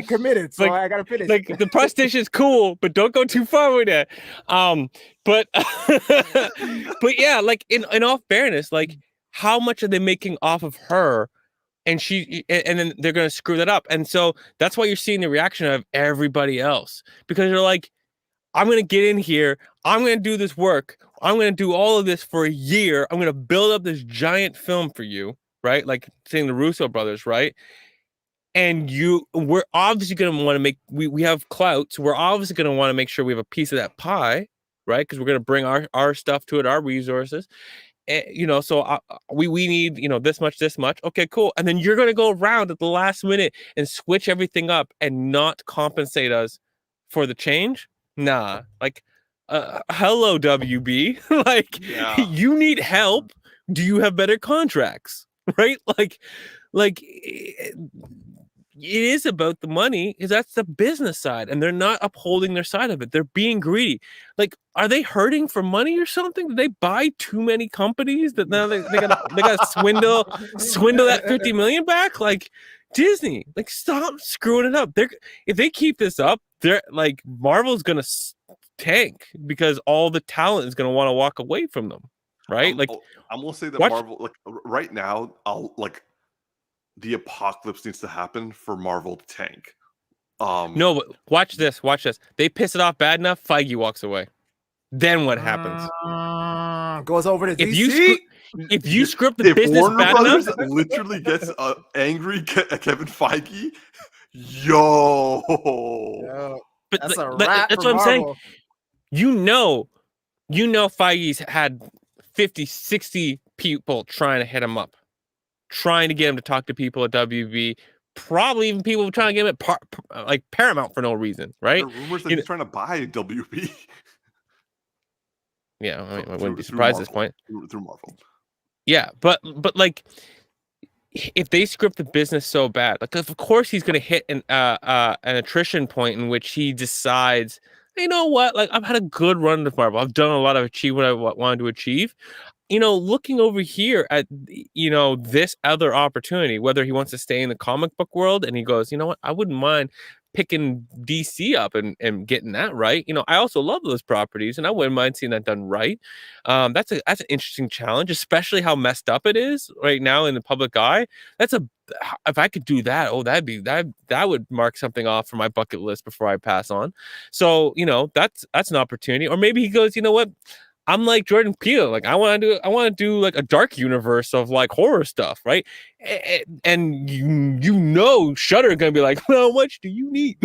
A: committed. So
B: like,
A: I gotta finish.
B: Like the prostitution is cool, but don't go too far with it. But yeah, like in all fairness, like how much are they making off of her? And then they're going to screw that up. And so that's why you're seeing the reaction of everybody else, because they're like, I'm going to get in here. I'm going to do this work. I'm going to do all of this for a year. I'm going to build up this giant film for you, right? Like saying the Russo brothers, right? And we're obviously going to want to make, we have clout. So we're obviously going to want to make sure we have a piece of that pie, right? Because we're going to bring our stuff to it, our resources. You know, so we need, you know, this much. Okay, cool. And then you're going to go around at the last minute and switch everything up and not compensate us for the change. Nah, like, hello, WB. Like, you need help. Do you have better contracts? Right? Like it is about the money, because that's the business side, and they're not upholding their side of it. They're being greedy. Like, are they hurting for money or something? Did they buy too many companies that now they gotta swindle that 50 million back? Like, Disney, like, stop screwing it up. If they keep this up, they're like, Marvel's gonna tank because all the talent is gonna want to walk away from them, right? Like,
C: I'm gonna say that Marvel, like right now, the apocalypse needs to happen for Marvel to tank.
B: No, but watch this. They piss it off bad enough, Feige walks away. Then what happens?
A: Goes over to DC.
B: If you script the business
C: Warner
B: bad
C: Brothers
B: enough,
C: literally gets angry Kevin Feige. Yo.
B: But
A: that's a wrap.
B: That's what I'm saying. You know, Feige's had 50, 60 people trying to hit him up, trying to get him to talk to people at WB, probably even people trying to get him at like Paramount for no reason, right?
C: There are rumors that he's trying to buy WB.
B: Yeah, I wouldn't be surprised at this point.
C: Through Marvel. Yeah,
B: but like, if they script the business so bad, like, of course he's going to hit an attrition point in which he decides, you know what, like, I've had a good run with Marvel. I've done a lot of what I wanted to achieve. You know, looking over here at, you know, this other opportunity, whether he wants to stay in the comic book world, and he goes, you know what, I wouldn't mind picking DC up and getting that right. You know, I also love those properties, and I wouldn't mind seeing that done right. That's an interesting challenge, especially how messed up it is right now in the public eye. If I could do that, that would mark something off for my bucket list before I pass on. So, you know, that's an opportunity. Or maybe he goes, you know what, I'm like Jordan Peele. Like, I want to do like a dark universe of like horror stuff, right? And you know, Shudder gonna be like, well, how much do you need?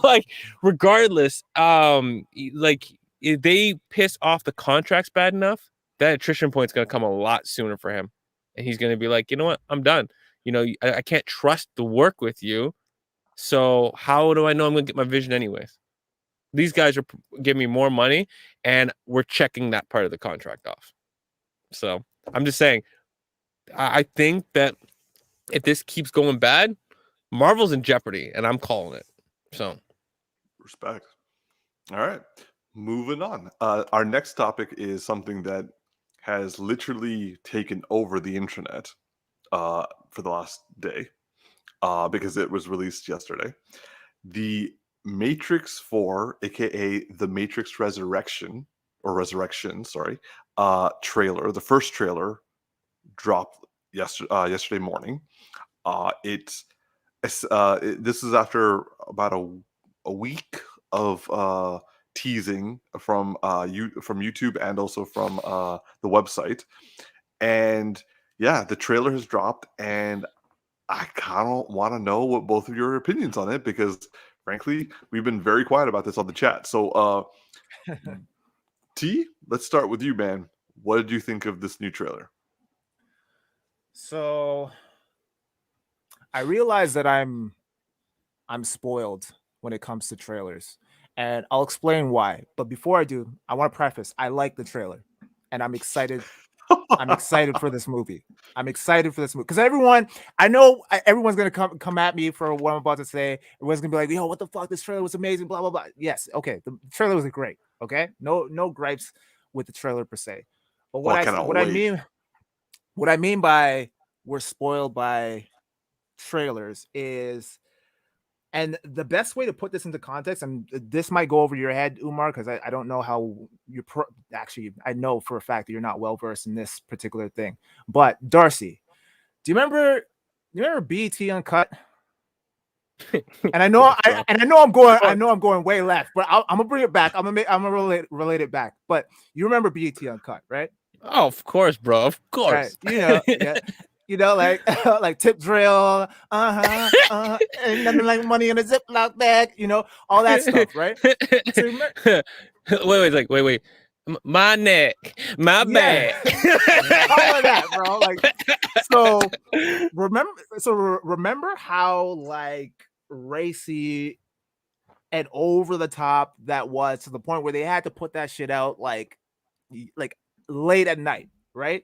B: like regardless, like, if they piss off the contracts bad enough, that attrition point's gonna come a lot sooner for him, and he's gonna be like, you know what, I'm done. You know, I can't trust the work with you. So how do I know I'm gonna get my vision anyways? These guys are giving me more money, and we're checking that part of the contract off. So I'm just saying, I think that if this keeps going bad, Marvel's in jeopardy, and I'm calling it. So,
C: respect. All right, moving on. Our next topic is something that has literally taken over the internet for the last day because it was released yesterday. The Matrix 4, aka The Matrix Resurrection, trailer, the first trailer dropped yesterday morning. This is after about a week of teasing from YouTube and also from the website, and yeah, the trailer has dropped, and I kind of want to know what both of your opinions on it, because frankly, we've been very quiet about this on the chat. So, T, let's start with you, man. What did you think of this new trailer?
A: So I realize that I'm spoiled when it comes to trailers, and I'll explain why. But before I do, I want to preface: I like the trailer, and I'm excited. I'm excited for this movie. I'm excited for this movie because I know everyone's gonna come at me for what I'm about to say. Everyone's gonna be like, "Yo, what the fuck? This trailer was amazing." Blah blah blah. Yes, okay, the trailer was great. Okay, no gripes with the trailer per se. But
C: Well, I cannot
A: what I
C: wait.
A: mean by we're spoiled by trailers is, and the best way to put this into context, and this might go over your head, Umar, because I don't know how actually, I know for a fact that you're not well versed in this particular thing. But Darcy, do you remember BET Uncut? And I know I'm going way left, but I'm gonna bring it back. I'm gonna relate it back. But you remember BET Uncut, right?
B: Oh, of course, bro. Of
A: Right.
B: course.
A: Yeah. Like like tip drill, and nothing like money in a Ziploc bag, all that stuff, right? So
B: wait. My neck, my back.
A: all of that, bro. Like, so remember how like racy and over the top that was, to the point where they had to put that shit out like late at night, right?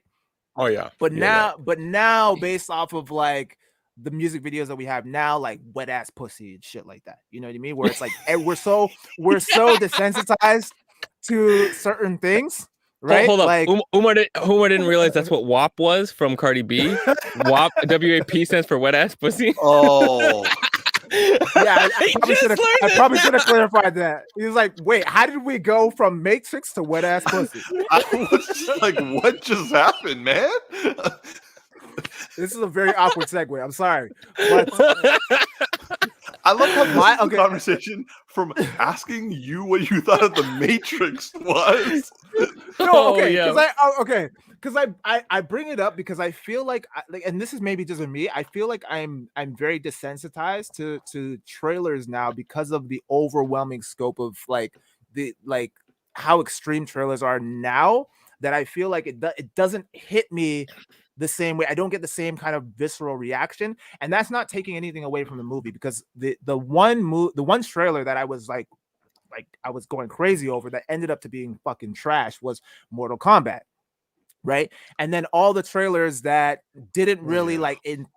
B: Oh yeah.
A: But now, based off of like the music videos that we have now, like wet ass pussy and shit like that, you know what I mean? Where it's like we're so desensitized to certain things, right?
B: Hold up.
A: Like,
B: Umar didn't realize that's what WAP was from Cardi B. WAP, WAP stands for wet ass pussy.
C: Oh.
A: Yeah, I probably should have clarified that. He was like, "Wait, how did we go from Matrix to wet ass pussy?"
C: I was just like, "What just happened, man?"
A: This is a very awkward segue. I'm sorry, but
C: I love how the conversation from asking you what you thought of the Matrix was.
A: No, okay, because I bring it up because I feel like, and this is maybe just me. I feel like I'm very desensitized to trailers now because of the overwhelming scope of like how extreme trailers are now, that I feel like it doesn't hit me the same way. I don't get the same kind of visceral reaction, and that's not taking anything away from the movie, because the one trailer that I was like I was going crazy over that ended up to being fucking trash was Mortal Kombat, right? And then all the trailers that didn't really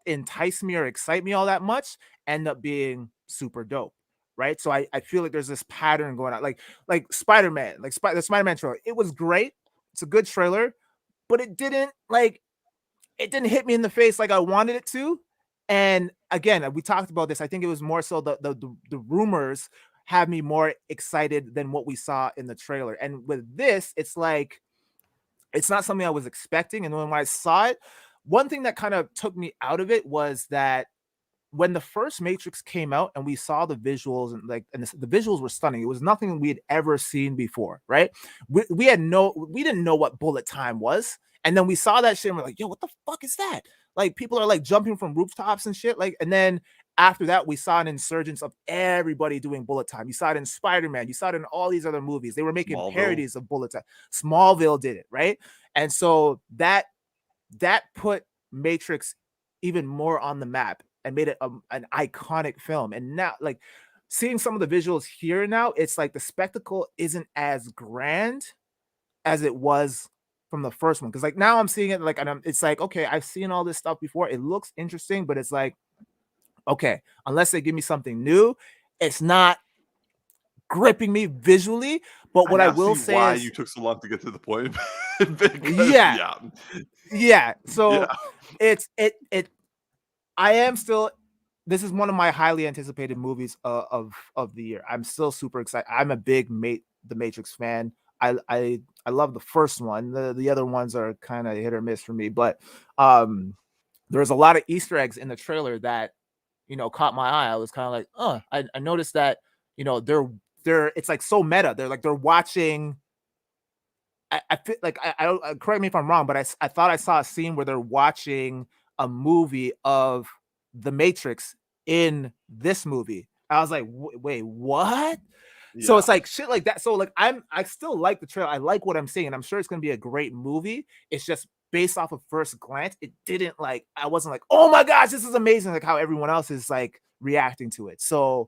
A: entice me or excite me all that much end up being super dope, right? So I feel like there's this pattern going on, like Spider-Man, the Spider-Man trailer. It was great. It's a good trailer, but it didn't hit me in the face like I wanted it to. And again, we talked about this. I think it was more so the rumors have me more excited than what we saw in the trailer. And with this, it's like, it's not something I was expecting. And when I saw it, one thing that kind of took me out of it was that when the first Matrix came out and we saw the visuals, and the visuals were stunning. It was nothing we had ever seen before, right? We didn't know what bullet time was. And then we saw that shit and we're like, yo, what the fuck is that? Like, people are like jumping from rooftops and shit. Like, and then after that, we saw an insurgence of everybody doing bullet time. You saw it in Spider-Man. You saw it in all these other movies. They were making parodies of bullet time. Smallville did it, right? And so that put Matrix even more on the map and made it an iconic film. And now, like, seeing some of the visuals here now, it's like the spectacle isn't as grand as it was from the first one. Because like now I'm seeing it like, and it's like, okay, I've seen all this stuff before. It looks interesting, but it's like, okay, unless they give me something new, it's not gripping me visually. But what I will say
C: why
A: is,
C: you took so long to get to the point.
A: Yeah. So I am still. This is one of my highly anticipated movies of the year. I'm still super excited. I'm a big The Matrix fan. I love the first one. The other ones are kind of hit or miss for me. But there's a lot of Easter eggs in the trailer that caught my eye. I was kind of like, oh, I noticed that they're it's like so meta. They're watching I feel like I don't correct me if I'm wrong, but I thought I saw a scene where they're watching a movie of the Matrix in this movie. I was like, wait, what? So it's like shit like that. So like I still like the trailer. I like what I'm seeing, and I'm sure it's gonna be a great movie. It's just based off of first glance, it didn't like I wasn't like, oh my gosh, this is amazing, like how everyone else is like reacting to it. So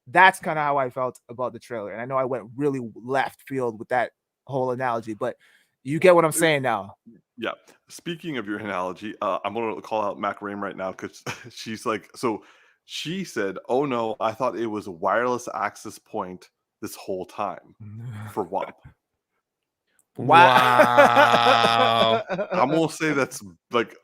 A: that's kind of how I felt about the trailer. And I know I went really left field with that whole analogy, but you get what I'm saying now.
C: Yeah. Speaking of your analogy, I'm gonna call out Mac Rain right now because she's like, so she said, "Oh no, I thought it was a wireless access point this whole time for WAP."
B: Wow.
C: I'm gonna say that's like.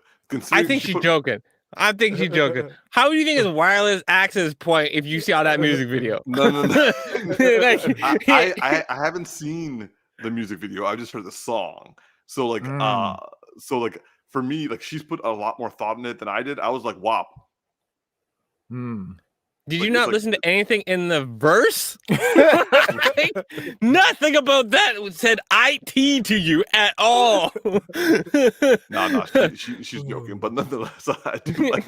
B: I think she's joking. I think she's joking. How do you think it's wireless access point if you see all that music video?
C: No. I haven't seen the music video. I just heard the song. So like, for me, like she's put a lot more thought in it than I did. I was like, WAP.
B: Did you not listen to anything in the verse? Right? Nothing about that said IT to you at all.
C: No, she's joking, but nonetheless, I do like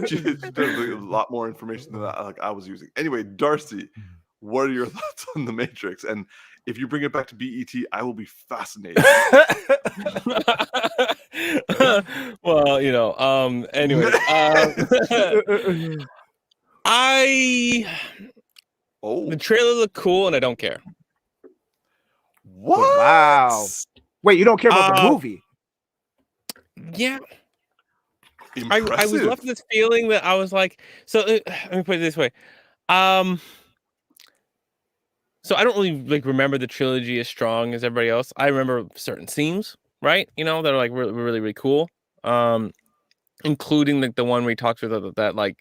C: she does a lot more information than I was using. Anyway, Darcy, what are your thoughts on The Matrix? And if you bring it back to BET, I will be fascinated.
B: Well, anyway. The trailer looked cool and I don't care.
C: What?
A: Wow. Wait, you don't care about the movie?
B: Yeah. I was left with this feeling that I was like, so let me put it this way. So I don't really remember the trilogy as strong as everybody else. I remember certain scenes, right? That are like really, really, really cool. Including the one where he talks with that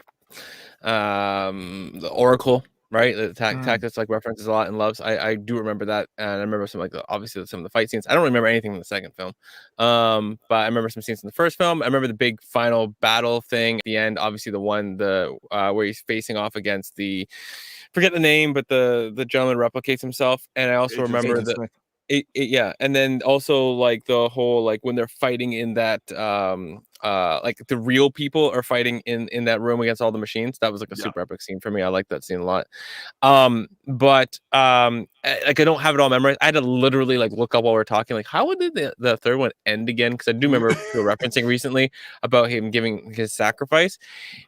B: the Oracle, right? The Tactix references a lot and loves. I do remember that, and I remember some obviously some of the fight scenes. I don't remember anything in the second film, but I remember some scenes in the first film. I remember the big final battle thing at the end. Obviously, the one where he's facing off against forget the name, but the gentleman replicates himself, and I also remember that. Yeah, and then also the whole when they're fighting in that the real people are fighting in that room against all the machines. That was a super epic scene for me. I like that scene a lot. But I don't have it all memorized. I had to literally look up while we're talking how would the third one end again, because I do remember referencing recently about him giving his sacrifice,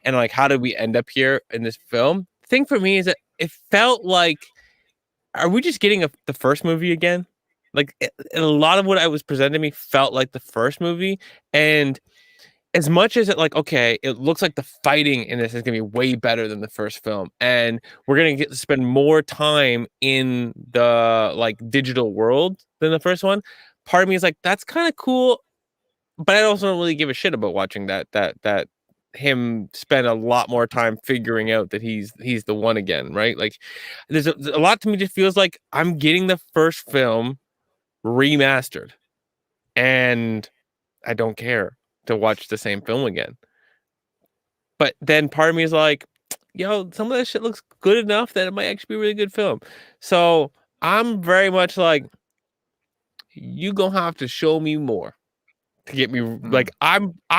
B: and how did we end up here in this film. The thing for me is that it felt like, are we just getting the first movie again? A lot of what I was presented to me felt like the first movie, and as much as it it looks like the fighting in this is gonna be way better than the first film, and we're gonna get to spend more time in the digital world than the first one. Part of me is that's kind of cool, but I also don't really give a shit about watching that him spend a lot more time figuring out that he's the one again, right? There's a lot to me just feels like I'm getting the first film remastered, and I don't care to watch the same film again. But then part of me is some of that shit looks good enough that it might actually be a really good film. So I'm very much you gonna have to show me more to get me I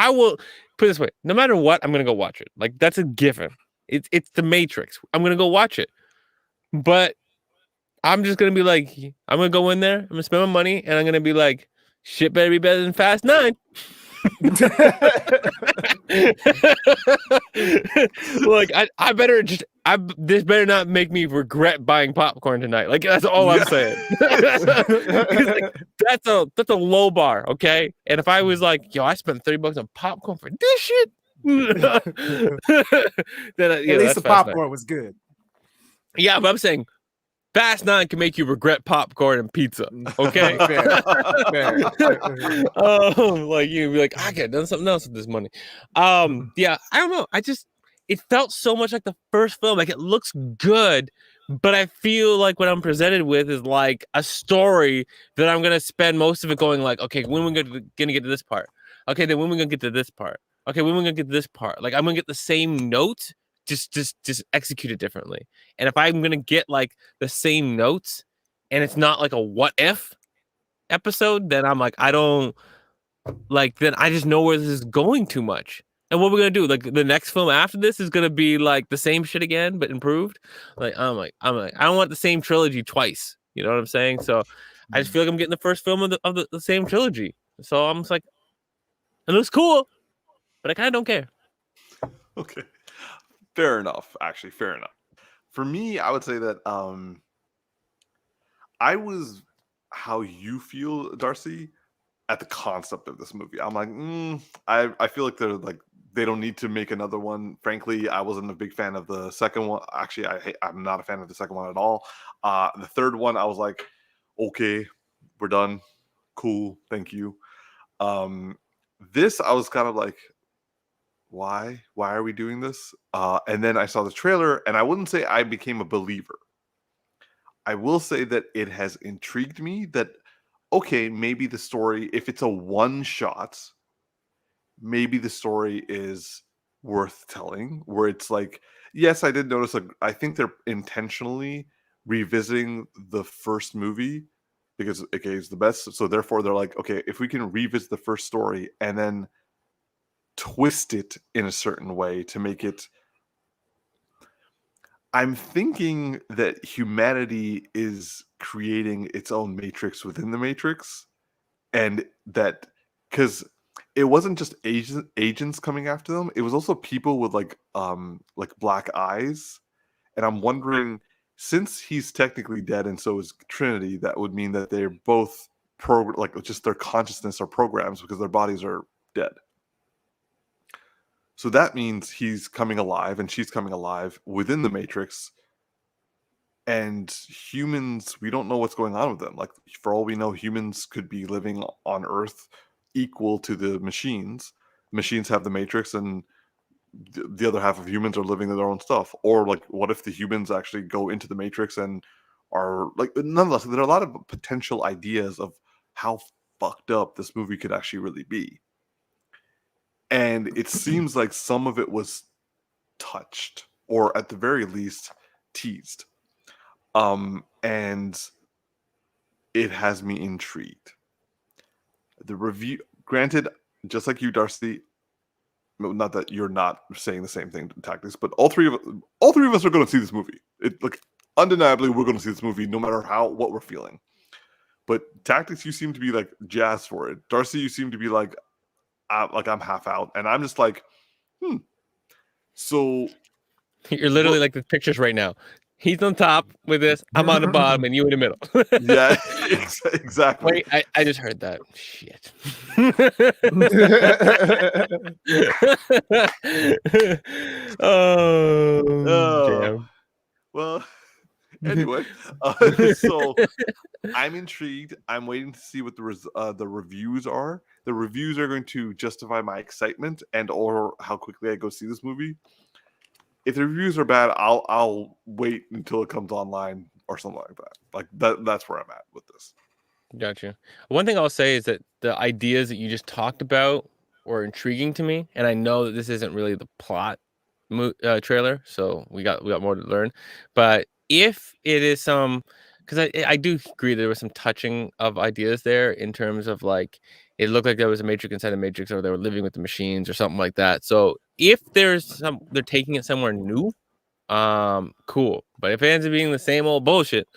B: will put it this way, no matter what, I'm gonna go watch it. That's a given. It's The Matrix. I'm gonna go watch it. But I'm just gonna be I'm gonna go in there, I'm gonna spend my money, and I'm gonna be shit better be better than Fast 9. I better this better not make me regret buying popcorn tonight. That's all I'm saying. That's a low bar, okay? And if I was I spent $30 on popcorn for this shit, then
A: at least the popcorn was good.
B: Yeah, but I'm saying Fast 9 can make you regret popcorn and pizza. Okay.
A: Fair.
B: You'd be I could have done something else with this money. Yeah, I don't know. It felt so much like the first film. It looks good, but I feel what I'm presented with is a story that I'm gonna spend most of it going okay, when are we gonna get to this part? Okay, then when are we gonna get to this part? Okay, when are we gonna get to this part? I'm gonna get the same note, just execute it differently. And if I'm gonna get the same notes and it's not a what if, episode, then I'm like, I don't like. Then I just know where this is going too much. And what we're gonna do? Like the next film after this is gonna be like the same shit again, but improved. I'm like, I don't want the same trilogy twice. You know what I'm saying? So I just feel like I'm getting the first film of the same trilogy. So I'm just like, it looks cool, but I kind of don't care.
C: Okay. Fair enough, actually, fair enough. For me, I would say that I was how you feel, Darcy, at the concept of this movie. I'm like, I feel like they don't need to make another one. Frankly, I wasn't a big fan of the second one. Actually, I'm not a fan of the second one at all. The third one, I was like, okay, we're done. Cool, thank you. This, I was kind of like, why are we doing this? And then I saw the trailer, and I wouldn't say I became a believer. I will say that it has intrigued me that, okay, maybe the story, if it's a one shot, maybe the story is worth telling, where it's like, yes, I did notice, I think they're intentionally revisiting the first movie because it is the best. So therefore they're like, okay, if we can revisit the first story and then twist it in a certain way to make it, I'm thinking that humanity is creating its own matrix within the matrix, and that because it wasn't just agents coming after them, it was also people with like black eyes, and I'm wondering, since he's technically dead and so is Trinity, that would mean that they're both like just their consciousness are programs because their bodies are dead. So that means he's coming alive and she's coming alive within the Matrix. And humans, we don't know what's going on with them. Like, for all we know, humans could be living on Earth equal to the machines. Machines have the Matrix, and the other half of humans are living their own stuff. Or, like, what if the humans actually go into the Matrix and are, like, nonetheless, there are a lot of potential ideas of how fucked up this movie could actually really be. And it seems like some of it was touched, or at the very least teased. And it has me intrigued. The review, granted, just like you, Darcy, not that you're not saying the same thing to Tactix, but all three of us are going to see this movie. Undeniably, we're going to see this movie no matter what we're feeling. But Tactix, you seem to be like jazzed for it. Darcy, you seem to be like I'm half out, and I'm just like, So
B: you're literally like the pictures right now. He's on top with this. I'm on the bottom, and you in the middle.
C: Yeah, exactly.
B: Wait, I just heard that. Shit. Damn.
C: Well, anyway, so I'm intrigued. I'm waiting to see what the reviews are. The reviews are going to justify my excitement and or how quickly I go see this movie. If the reviews are bad, I'll wait until it comes online or something like that. Like that's where I'm at with this.
B: Gotcha. One thing I'll say is that the ideas that you just talked about were intriguing to me, and I know that this isn't really the plot trailer, so we got more to learn. But if it is because I do agree there was some touching of ideas there in terms of like it looked like there was a matrix inside the matrix, or they were living with the machines or something like that. So if they're taking it somewhere new, cool. But if it ends up being the same old bullshit,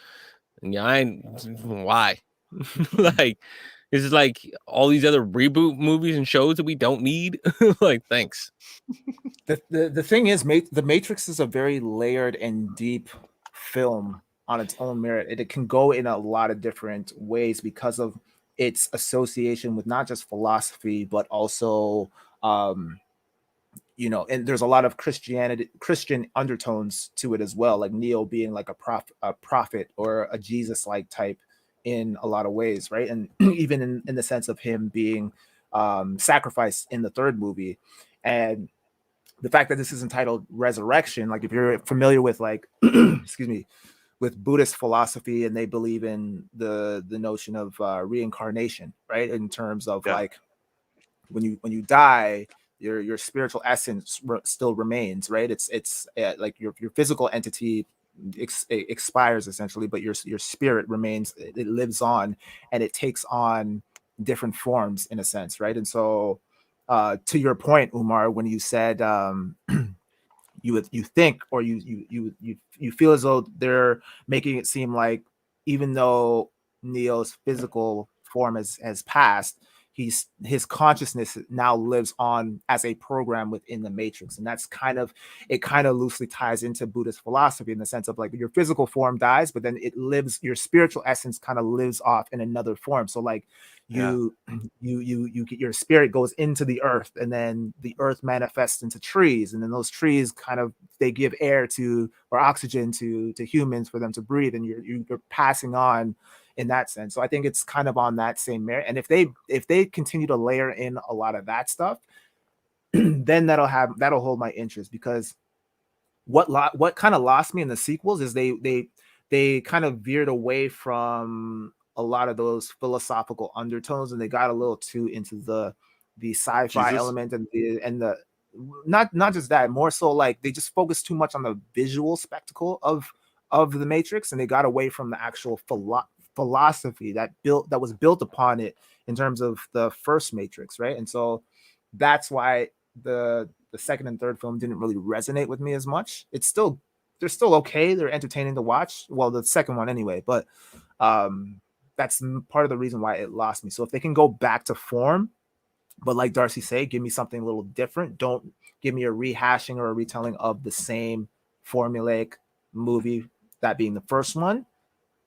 B: yeah, why? Like, this is like all these other reboot movies and shows that we don't need. Like, thanks.
A: The thing is, the Matrix is a very layered and deep film on its own merit. It can go in a lot of different ways because of its association with not just philosophy, but also, and there's a lot of Christian undertones to it as well, like Neo being like a prophet or a Jesus-like type in a lot of ways, right? And even in the sense of him being sacrificed in the third movie. And the fact that this is entitled Resurrection, like if you're familiar with like, excuse me, with Buddhist philosophy, and they believe in the notion of reincarnation, right? In terms of like when you die, your spiritual essence still remains, right? It's like your physical entity expires essentially, but your spirit remains. It lives on, and it takes on different forms in a sense, right? And so, to your point, Umar, when you said you think, or you feel as though they're making it seem like even though Neo's physical form has passed, his consciousness now lives on as a program within the Matrix. And that's kind of loosely ties into Buddhist philosophy in the sense of like your physical form dies, but then it lives, your spiritual essence kind of lives off in another form. So like you get, your spirit goes into the earth, and then the earth manifests into trees, and then those trees kind of, they give air to, or oxygen to humans for them to breathe, and you're passing on in that sense. So I think it's kind of on that same merit. And if they continue to layer in a lot of that stuff, then that'll hold my interest, because what kind of lost me in the sequels is they kind of veered away from a lot of those philosophical undertones, and they got a little too into the sci-fi element and the not just that, more so like they just focused too much on the visual spectacle of the Matrix, and they got away from the actual philosophy that was built upon it in terms of the first Matrix, right? And so that's why the second and third film didn't really resonate with me as much. They're still okay, they're entertaining to watch, well, the second one anyway, but that's part of the reason why it lost me. So if they can go back to form, but like Darcy said, give me something a little different. Don't give me a rehashing or a retelling of the same formulaic movie, that being the first one,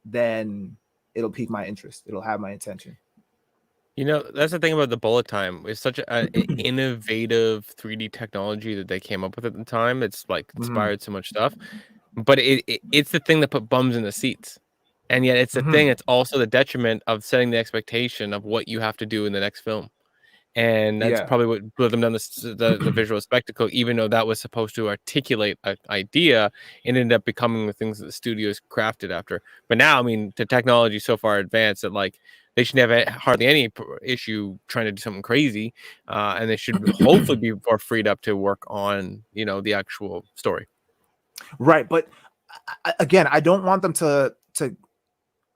A: then it'll pique my interest. It'll have my attention.
B: You know, that's the thing about the bullet time. It's such an innovative 3D technology that they came up with at the time. It's like inspired so much stuff, but it's the thing that put bums in the seats. And yet it's the thing that's also the detriment of setting the expectation of what you have to do in the next film. And that's probably what blew them down the visual spectacle, even though that was supposed to articulate an idea, it ended up becoming the things that the studios crafted after. But now, I mean, the technology is so far advanced that like they should have hardly any issue trying to do something crazy, and they should hopefully be more freed up to work on, you know, the actual story.
A: Right, but again, I don't want them to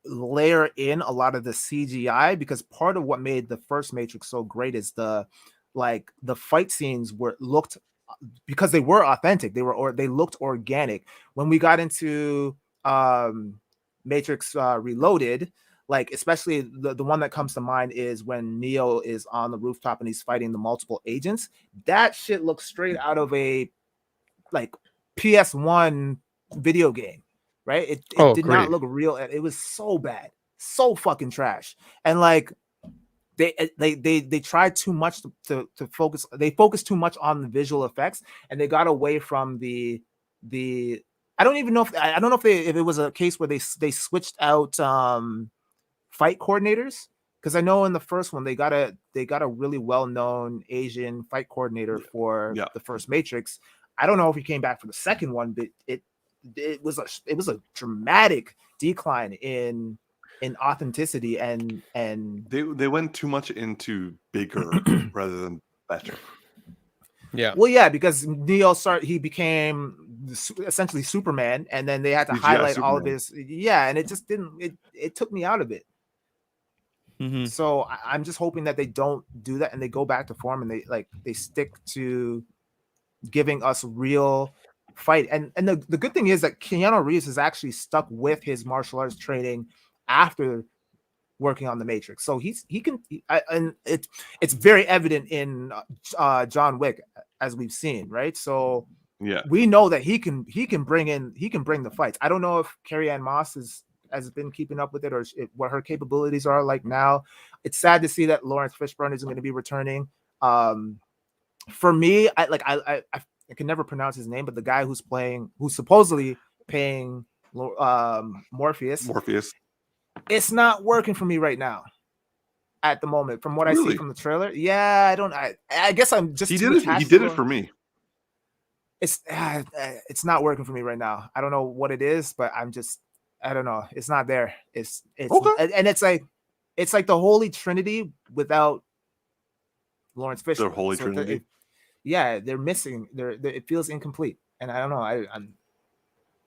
A: layer in a lot of the CGI, because part of what made the first Matrix so great is the fight scenes looked, because they were authentic, they looked organic. When we got into Matrix Reloaded, like especially the one that comes to mind is when Neo is on the rooftop and he's fighting the multiple agents. That shit looks straight out of a like PS1 video game, right? It did not look real. It was so bad, so fucking trash. And like they tried too much to focus. They focused too much on the visual effects, and they got away from the. I don't even know if if it was a case where they switched out fight coordinators, because I know in the first one they got a really well-known Asian fight coordinator for the first Matrix. I don't know if he came back for the second one, but it was a dramatic decline in authenticity, and
C: they went too much into bigger rather than better.
B: Yeah.
A: Well, yeah, because Neo he became essentially Superman, and then they had to highlight all of his and it just didn't. It took me out of it.
B: Mm-hmm.
A: So I'm just hoping that they don't do that and they go back to form, and they stick to giving us real fight. And the good thing is that Keanu Reeves has actually stuck with his martial arts training after working on the Matrix, so he can and it's very evident in John Wick, as we've seen, right? So we know that he can bring the fights. I don't know if Carrie-Anne Moss has been keeping up with it, or what her capabilities are like now. It's sad to see that Lawrence Fishburne isn't going to be returning. For me, I can never pronounce his name, but the guy who's supposedly playing Morpheus, it's not working for me right now at the moment, from what I see from the trailer. I guess I'm just he did
C: it for me.
A: It's not working for me right now. I don't know what it is, but I don't know. It's not there. It's okay. And it's like the Holy Trinity without Lawrence Fishburne.
C: The Holy Trinity.
A: They're missing. It feels incomplete, and I don't know.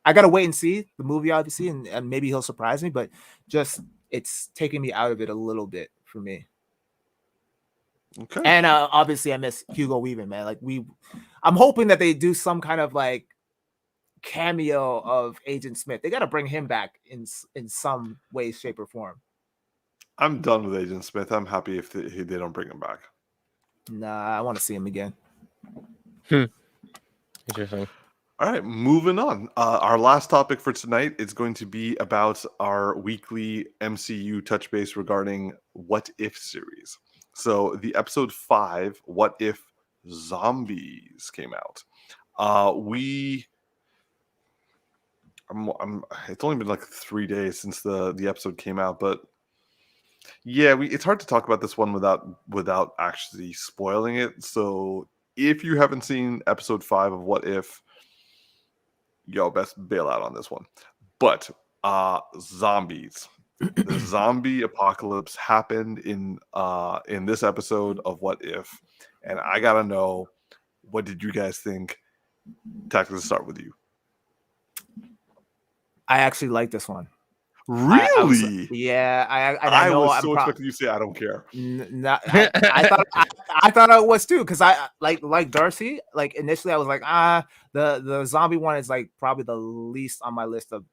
A: I gotta wait and see the movie, obviously, and maybe he'll surprise me. But just it's taking me out of it a little bit for me.
C: Okay.
A: And obviously, I miss Hugo Weaving, man. Like I'm hoping that they do some kind of like cameo of Agent Smith. They got to bring him back in some way, shape, or form.
C: I'm done with Agent Smith. I'm happy if they don't bring him back.
A: Nah, I want to see him again.
B: Interesting.
C: All right, moving on. Our last topic for tonight is going to be about our weekly MCU touch base regarding What If series. So the episode 5, What If Zombies, came out. It's only been like 3 days since the episode came out, but yeah, it's hard to talk about this one without actually spoiling it. So if you haven't seen episode 5 of What If, yo, best bail out on this one. But zombies. The zombie apocalypse happened in this episode of What If, and I gotta know, what did you guys think? Tactix, let's start with you.
A: I actually like this one.
C: Really?
A: I
C: was so expecting you to say I don't care.
A: I thought I was too, because I like Darcy. Like initially, I was like, the zombie one is like probably the least on my list of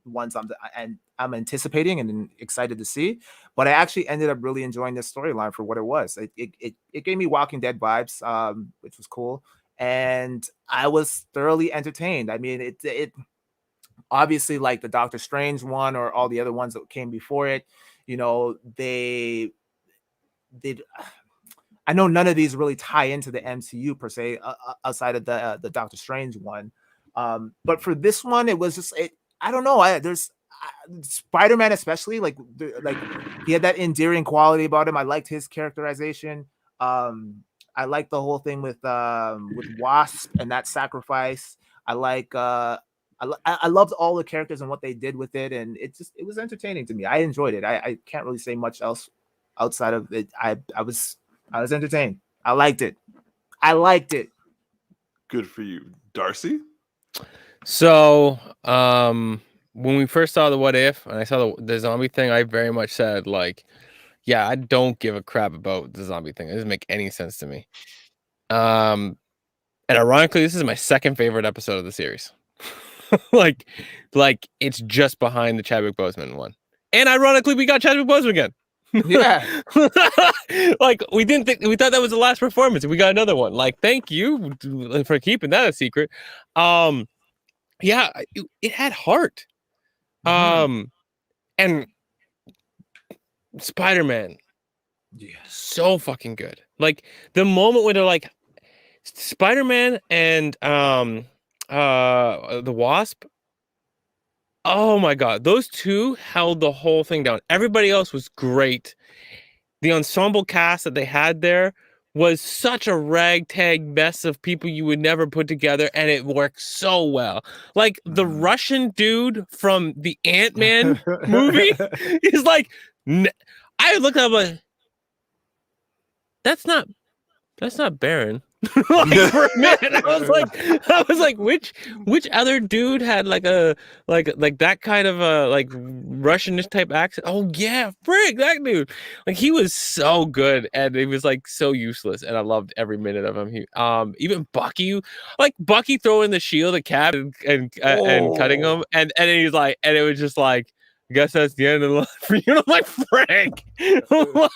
A: ones I'm anticipating and excited to see. But I actually ended up really enjoying this storyline for what it was. It gave me Walking Dead vibes, which was cool, and I was thoroughly entertained. I mean, it obviously, like the Doctor Strange one or all the other ones that came before it, you know, they I know none of these really tie into the MCU per se, outside of the Doctor Strange one. But for this one, it was just I don't know. There's Spider-Man, especially like he had that endearing quality about him. I liked his characterization. I like the whole thing with Wasp and that sacrifice. I loved all the characters and what they did with it, and it was entertaining to me. I enjoyed it. I can't really say much else outside of it. I was entertained. I liked it.
C: Good for you, Darcy.
B: So, when we first saw the What If, and I saw the zombie thing, I very much said, like, yeah, I don't give a crap about the zombie thing. It doesn't make any sense to me. And ironically, this is my second favorite episode of the series. like it's just behind the Chadwick Boseman one. And ironically, we got Chadwick Boseman again.
A: Yeah.
B: Like we thought that was the last performance, and we got another one. Like, thank you for keeping that a secret. Yeah, it had heart. And Spider-Man, so fucking good. Like the moment where they're like Spider-Man and the Wasp. Oh my god, those two held the whole thing down. Everybody else was great. The ensemble cast that they had there was such a ragtag mess of people you would never put together, and it worked so well. Like the Russian dude from the Ant-Man movie is like, I looked up like, that's not Baron. Like for a minute, I was like, which other dude had like a like that kind of a like Russianish type accent? Oh yeah, frig, that dude. Like he was so good, and he was like so useless, and I loved every minute of him. He even Bucky, like Bucky throwing the shield at Cap and cutting him, and then he's like, and it was just like, I guess that's the end of the line for you. I'm like, Frank,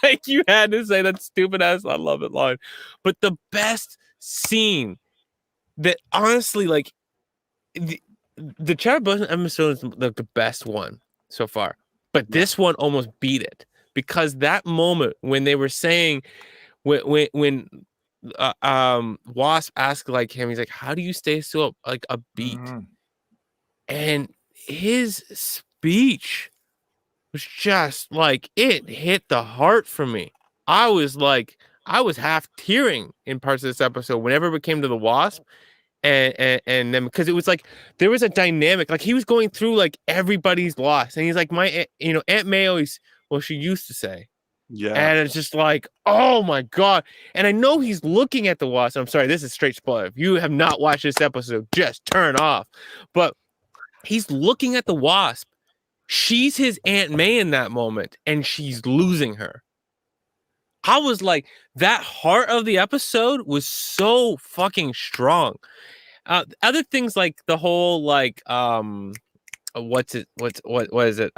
B: like you had to say that stupid ass I love it line. But the best scene that honestly, like the Chadwick Boseman episode is the best one so far. But this one almost beat it, because that moment when they were saying when Wasp asked like him, he's like, how do you stay so like upbeat? And his speech was just like, it hit the heart for me. I was half tearing in parts of this episode whenever it came to the Wasp and then, because it was like there was a dynamic, like he was going through like everybody's loss, and he's like, my Aunt May always, well, she used to say, yeah, and it's just like, oh my god. And I know he's looking at the Wasp. I'm sorry, this is straight spoiler. If you have not watched this episode, just turn off. But He's looking at the Wasp. She's his Aunt May in that moment, and she's losing her. I was like, that heart of the episode was so fucking strong. Other things like the whole like what is it?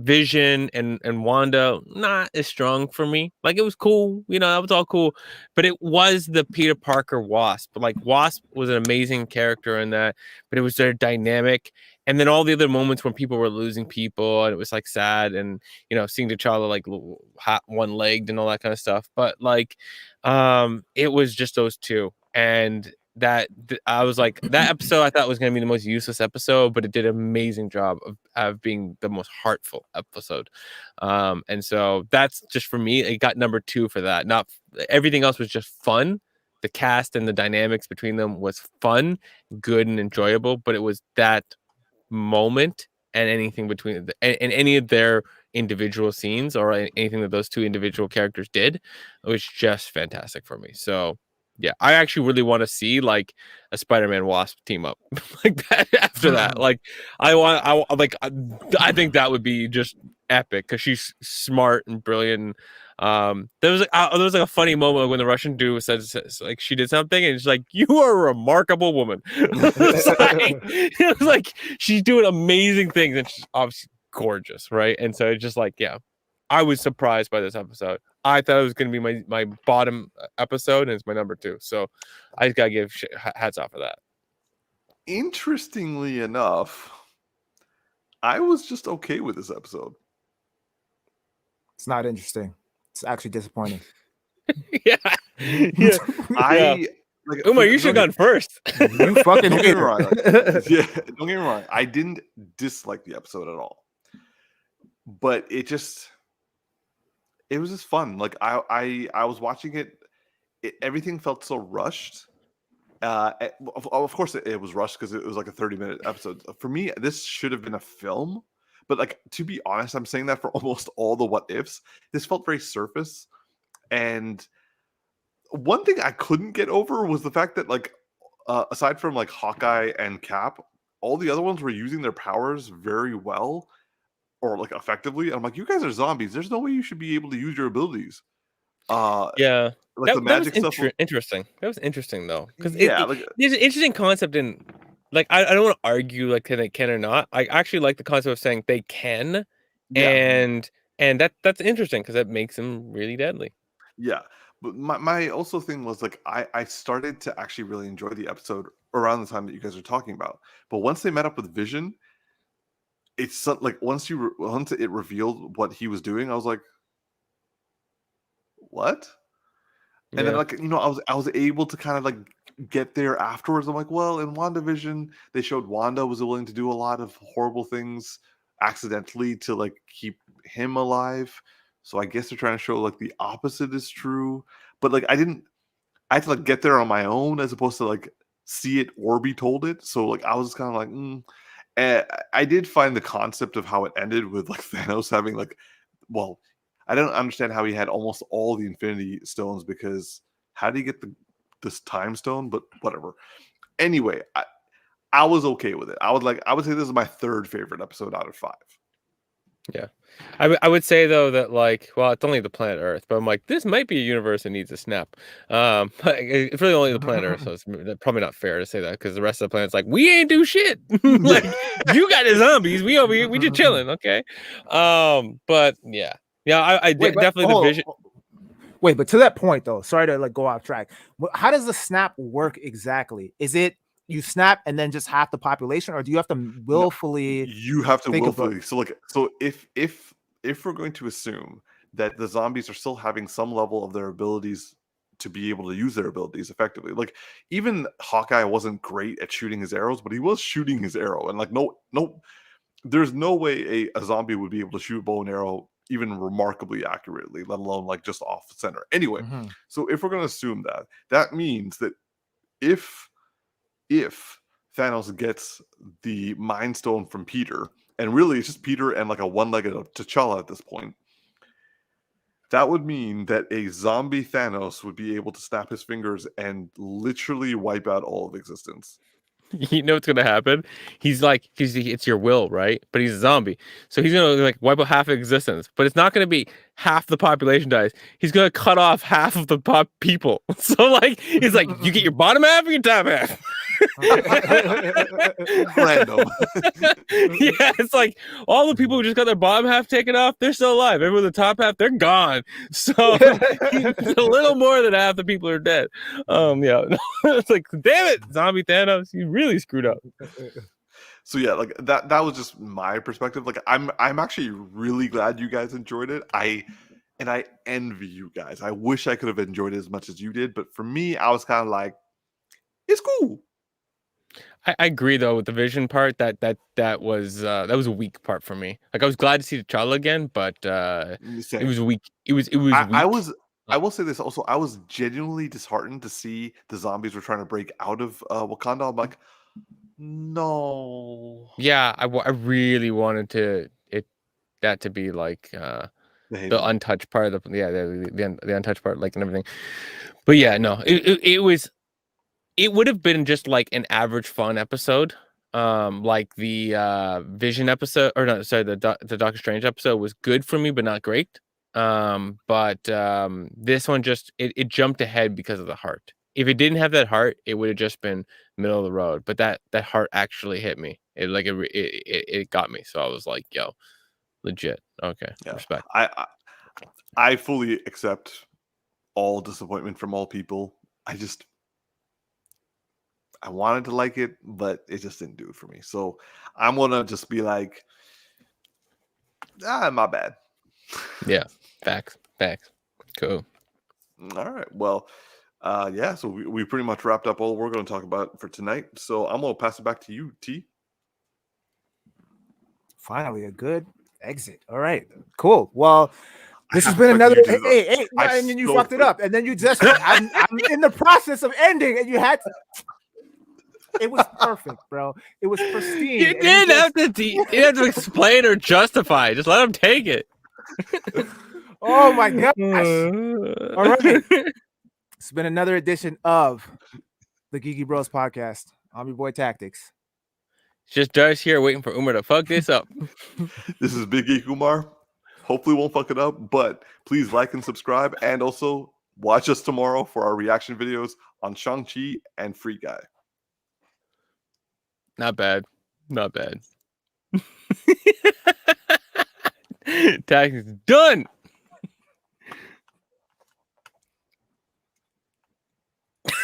B: Vision and Wanda, not as strong for me. Like, it was cool, that was all cool, but it was the Peter Parker Wasp. Like, Wasp was an amazing character in that, but it was their dynamic. And then all the other moments when people were losing people and it was like sad, and seeing T'Challa like one-legged and all that kind of stuff. But like, it was just those two, and I was like, that episode I thought was going to be the most useless episode, but it did an amazing job of being the most heartful episode. And so that's just, for me, it got number 2 for that. Not everything else was just fun. The cast and the dynamics between them was fun, good, and enjoyable, but it was that moment and anything between and any of their individual scenes or anything that those two individual characters did, it was just fantastic for me. So yeah, I actually really want to see like a Spider-Man Wasp team up like that after that. Like, I think that would be just epic because she's smart and brilliant. There was like a funny moment when the Russian dude says like she did something and it's like, you are a remarkable woman. It was like she's doing amazing things and she's obviously gorgeous, right? And so it's just like, yeah, I was surprised by this episode. I thought it was going to be my bottom episode, and it's my number 2. So I just got to give hats off for that.
C: Interestingly enough, I was just okay with this episode.
A: It's not interesting. It's actually disappointing.
B: Yeah. Umar, you should have gone first.
A: You fucking
C: don't get me wrong. Don't get me wrong. I didn't dislike the episode at all, but it was just fun. Like, I was watching it. Everything felt so rushed. Of course, it was rushed because it was like a 30-minute episode. For me, this should have been a film. But like, to be honest, I'm saying that for almost all the what ifs. This felt very surface. And one thing I couldn't get over was the fact that, like, aside from like Hawkeye and Cap, all the other ones were using their powers very well. Or like effectively. I'm like, you guys are zombies. There's no way you should be able to use your abilities.
B: Yeah,
C: like
B: the magic
C: stuff.
B: Interesting. That was interesting though, because there's an interesting concept in, like, I don't want to argue like they can or not. I actually like the concept of saying they can, and that's interesting because that makes them really deadly.
C: Yeah, but my also thing was like I started to actually really enjoy the episode around the time that you guys are talking about. But once they met up with Vision, it's like once it revealed what he was doing, I was like, what? And then, like, I was able to kind of like get there afterwards. I'm like, well, in WandaVision, they showed Wanda was willing to do a lot of horrible things accidentally to like keep him alive. So I guess they're trying to show like the opposite is true. But like, I had to like get there on my own as opposed to like see it or be told it. So like, I was kind of like, And I did find the concept of how it ended with like Thanos having like, well, I don't understand how he had almost all the Infinity Stones, because how did he get this Time Stone? But whatever. Anyway, I was okay with it. I would say this is my 3rd favorite episode out of 5.
B: Yeah, I would say though that, like, well, it's only the planet Earth, but I'm like, this might be a universe that needs a snap. But it's really only the planet Earth, so it's probably not fair to say that, because the rest of the planet's like, we ain't do shit. Like, you got the zombies, we over here, we just chilling, okay. But yeah, I definitely the Vision.
A: Wait, but to that point though, sorry to like go off track. How does the snap work exactly? Is it you snap and then just half the population, or do you have to willfully?
C: You have to willfully. So if we're going to assume that the zombies are still having some level of their abilities to be able to use their abilities effectively, like even Hawkeye wasn't great at shooting his arrows, but he was shooting his arrow, and like no, there's no way a zombie would be able to shoot bow and arrow even remarkably accurately, let alone like just off center. Anyway, so if we're going to assume that means that if Thanos gets the Mind Stone from Peter, and really it's just Peter and like a one-legged T'Challa at this point, that would mean that a zombie Thanos would be able to snap his fingers and literally wipe out all of existence.
B: You know what's gonna happen? It's your will, right? But he's a zombie, so he's gonna like wipe out half of existence. But it's not gonna be half the population dies. He's gonna cut off half of the people. So like, he's like, you get your bottom half or your top half.
C: Random.
B: Yeah, it's like all the people who just got their bottom half taken off, they're still alive. Everyone with the top half, they're gone. So a little more than half the people are dead. Yeah, it's like, damn it, zombie Thanos, you really screwed up.
C: So yeah, like that was just my perspective. Like I'm actually really glad you guys enjoyed it. I envy you guys. I wish I could have enjoyed it as much as you did, but for me, I was kind of like, it's cool.
B: I agree though with the Vision part. That was a weak part for me. Like, I was glad to see T'Challa again, but
C: Same.
B: it was weak. It was weak.
C: I will say this also. I was genuinely disheartened to see the zombies were trying to break out of Wakanda. I'm like, no.
B: Yeah, I really wanted that to be like the untouched part of the untouched part, like, and everything. But yeah, no, it would have been just like an average fun episode. Like the Vision episode, or no, sorry, the Doctor Strange episode was good for me, but not great. But this one just it jumped ahead because of the heart. If it didn't have that heart, it would have just been middle of the road. But that heart actually hit me. It got me. So I was like, yo, legit. Okay, respect.
C: I fully accept all disappointment from all people. I wanted to like it, but it just didn't do it for me. So I'm gonna just be like, my bad.
B: Yeah, facts. Cool.
C: All right. Well, yeah. So we pretty much wrapped up all we're going to talk about for tonight. So I'm gonna pass it back to you, T.
A: Finally, a good exit. All right, cool. Well, this has been another. Hey, and then you fucked it up, and then you just. I'm in the process of ending, and you had to. It was perfect, bro. It was pristine.
B: You didn't have to explain or justify. Just let him take it.
A: Oh my gosh! All right, it's been another edition of the Geeky Bros Podcast. I'm your boy Tactix.
B: It's just Darcy here waiting for Umar to fuck this up.
C: This is Big Geek Umar. Hopefully won't fuck it up, but please like and subscribe, and also watch us tomorrow for our reaction videos on Shang-Chi and Free Guy.
B: Not bad. Tactics done.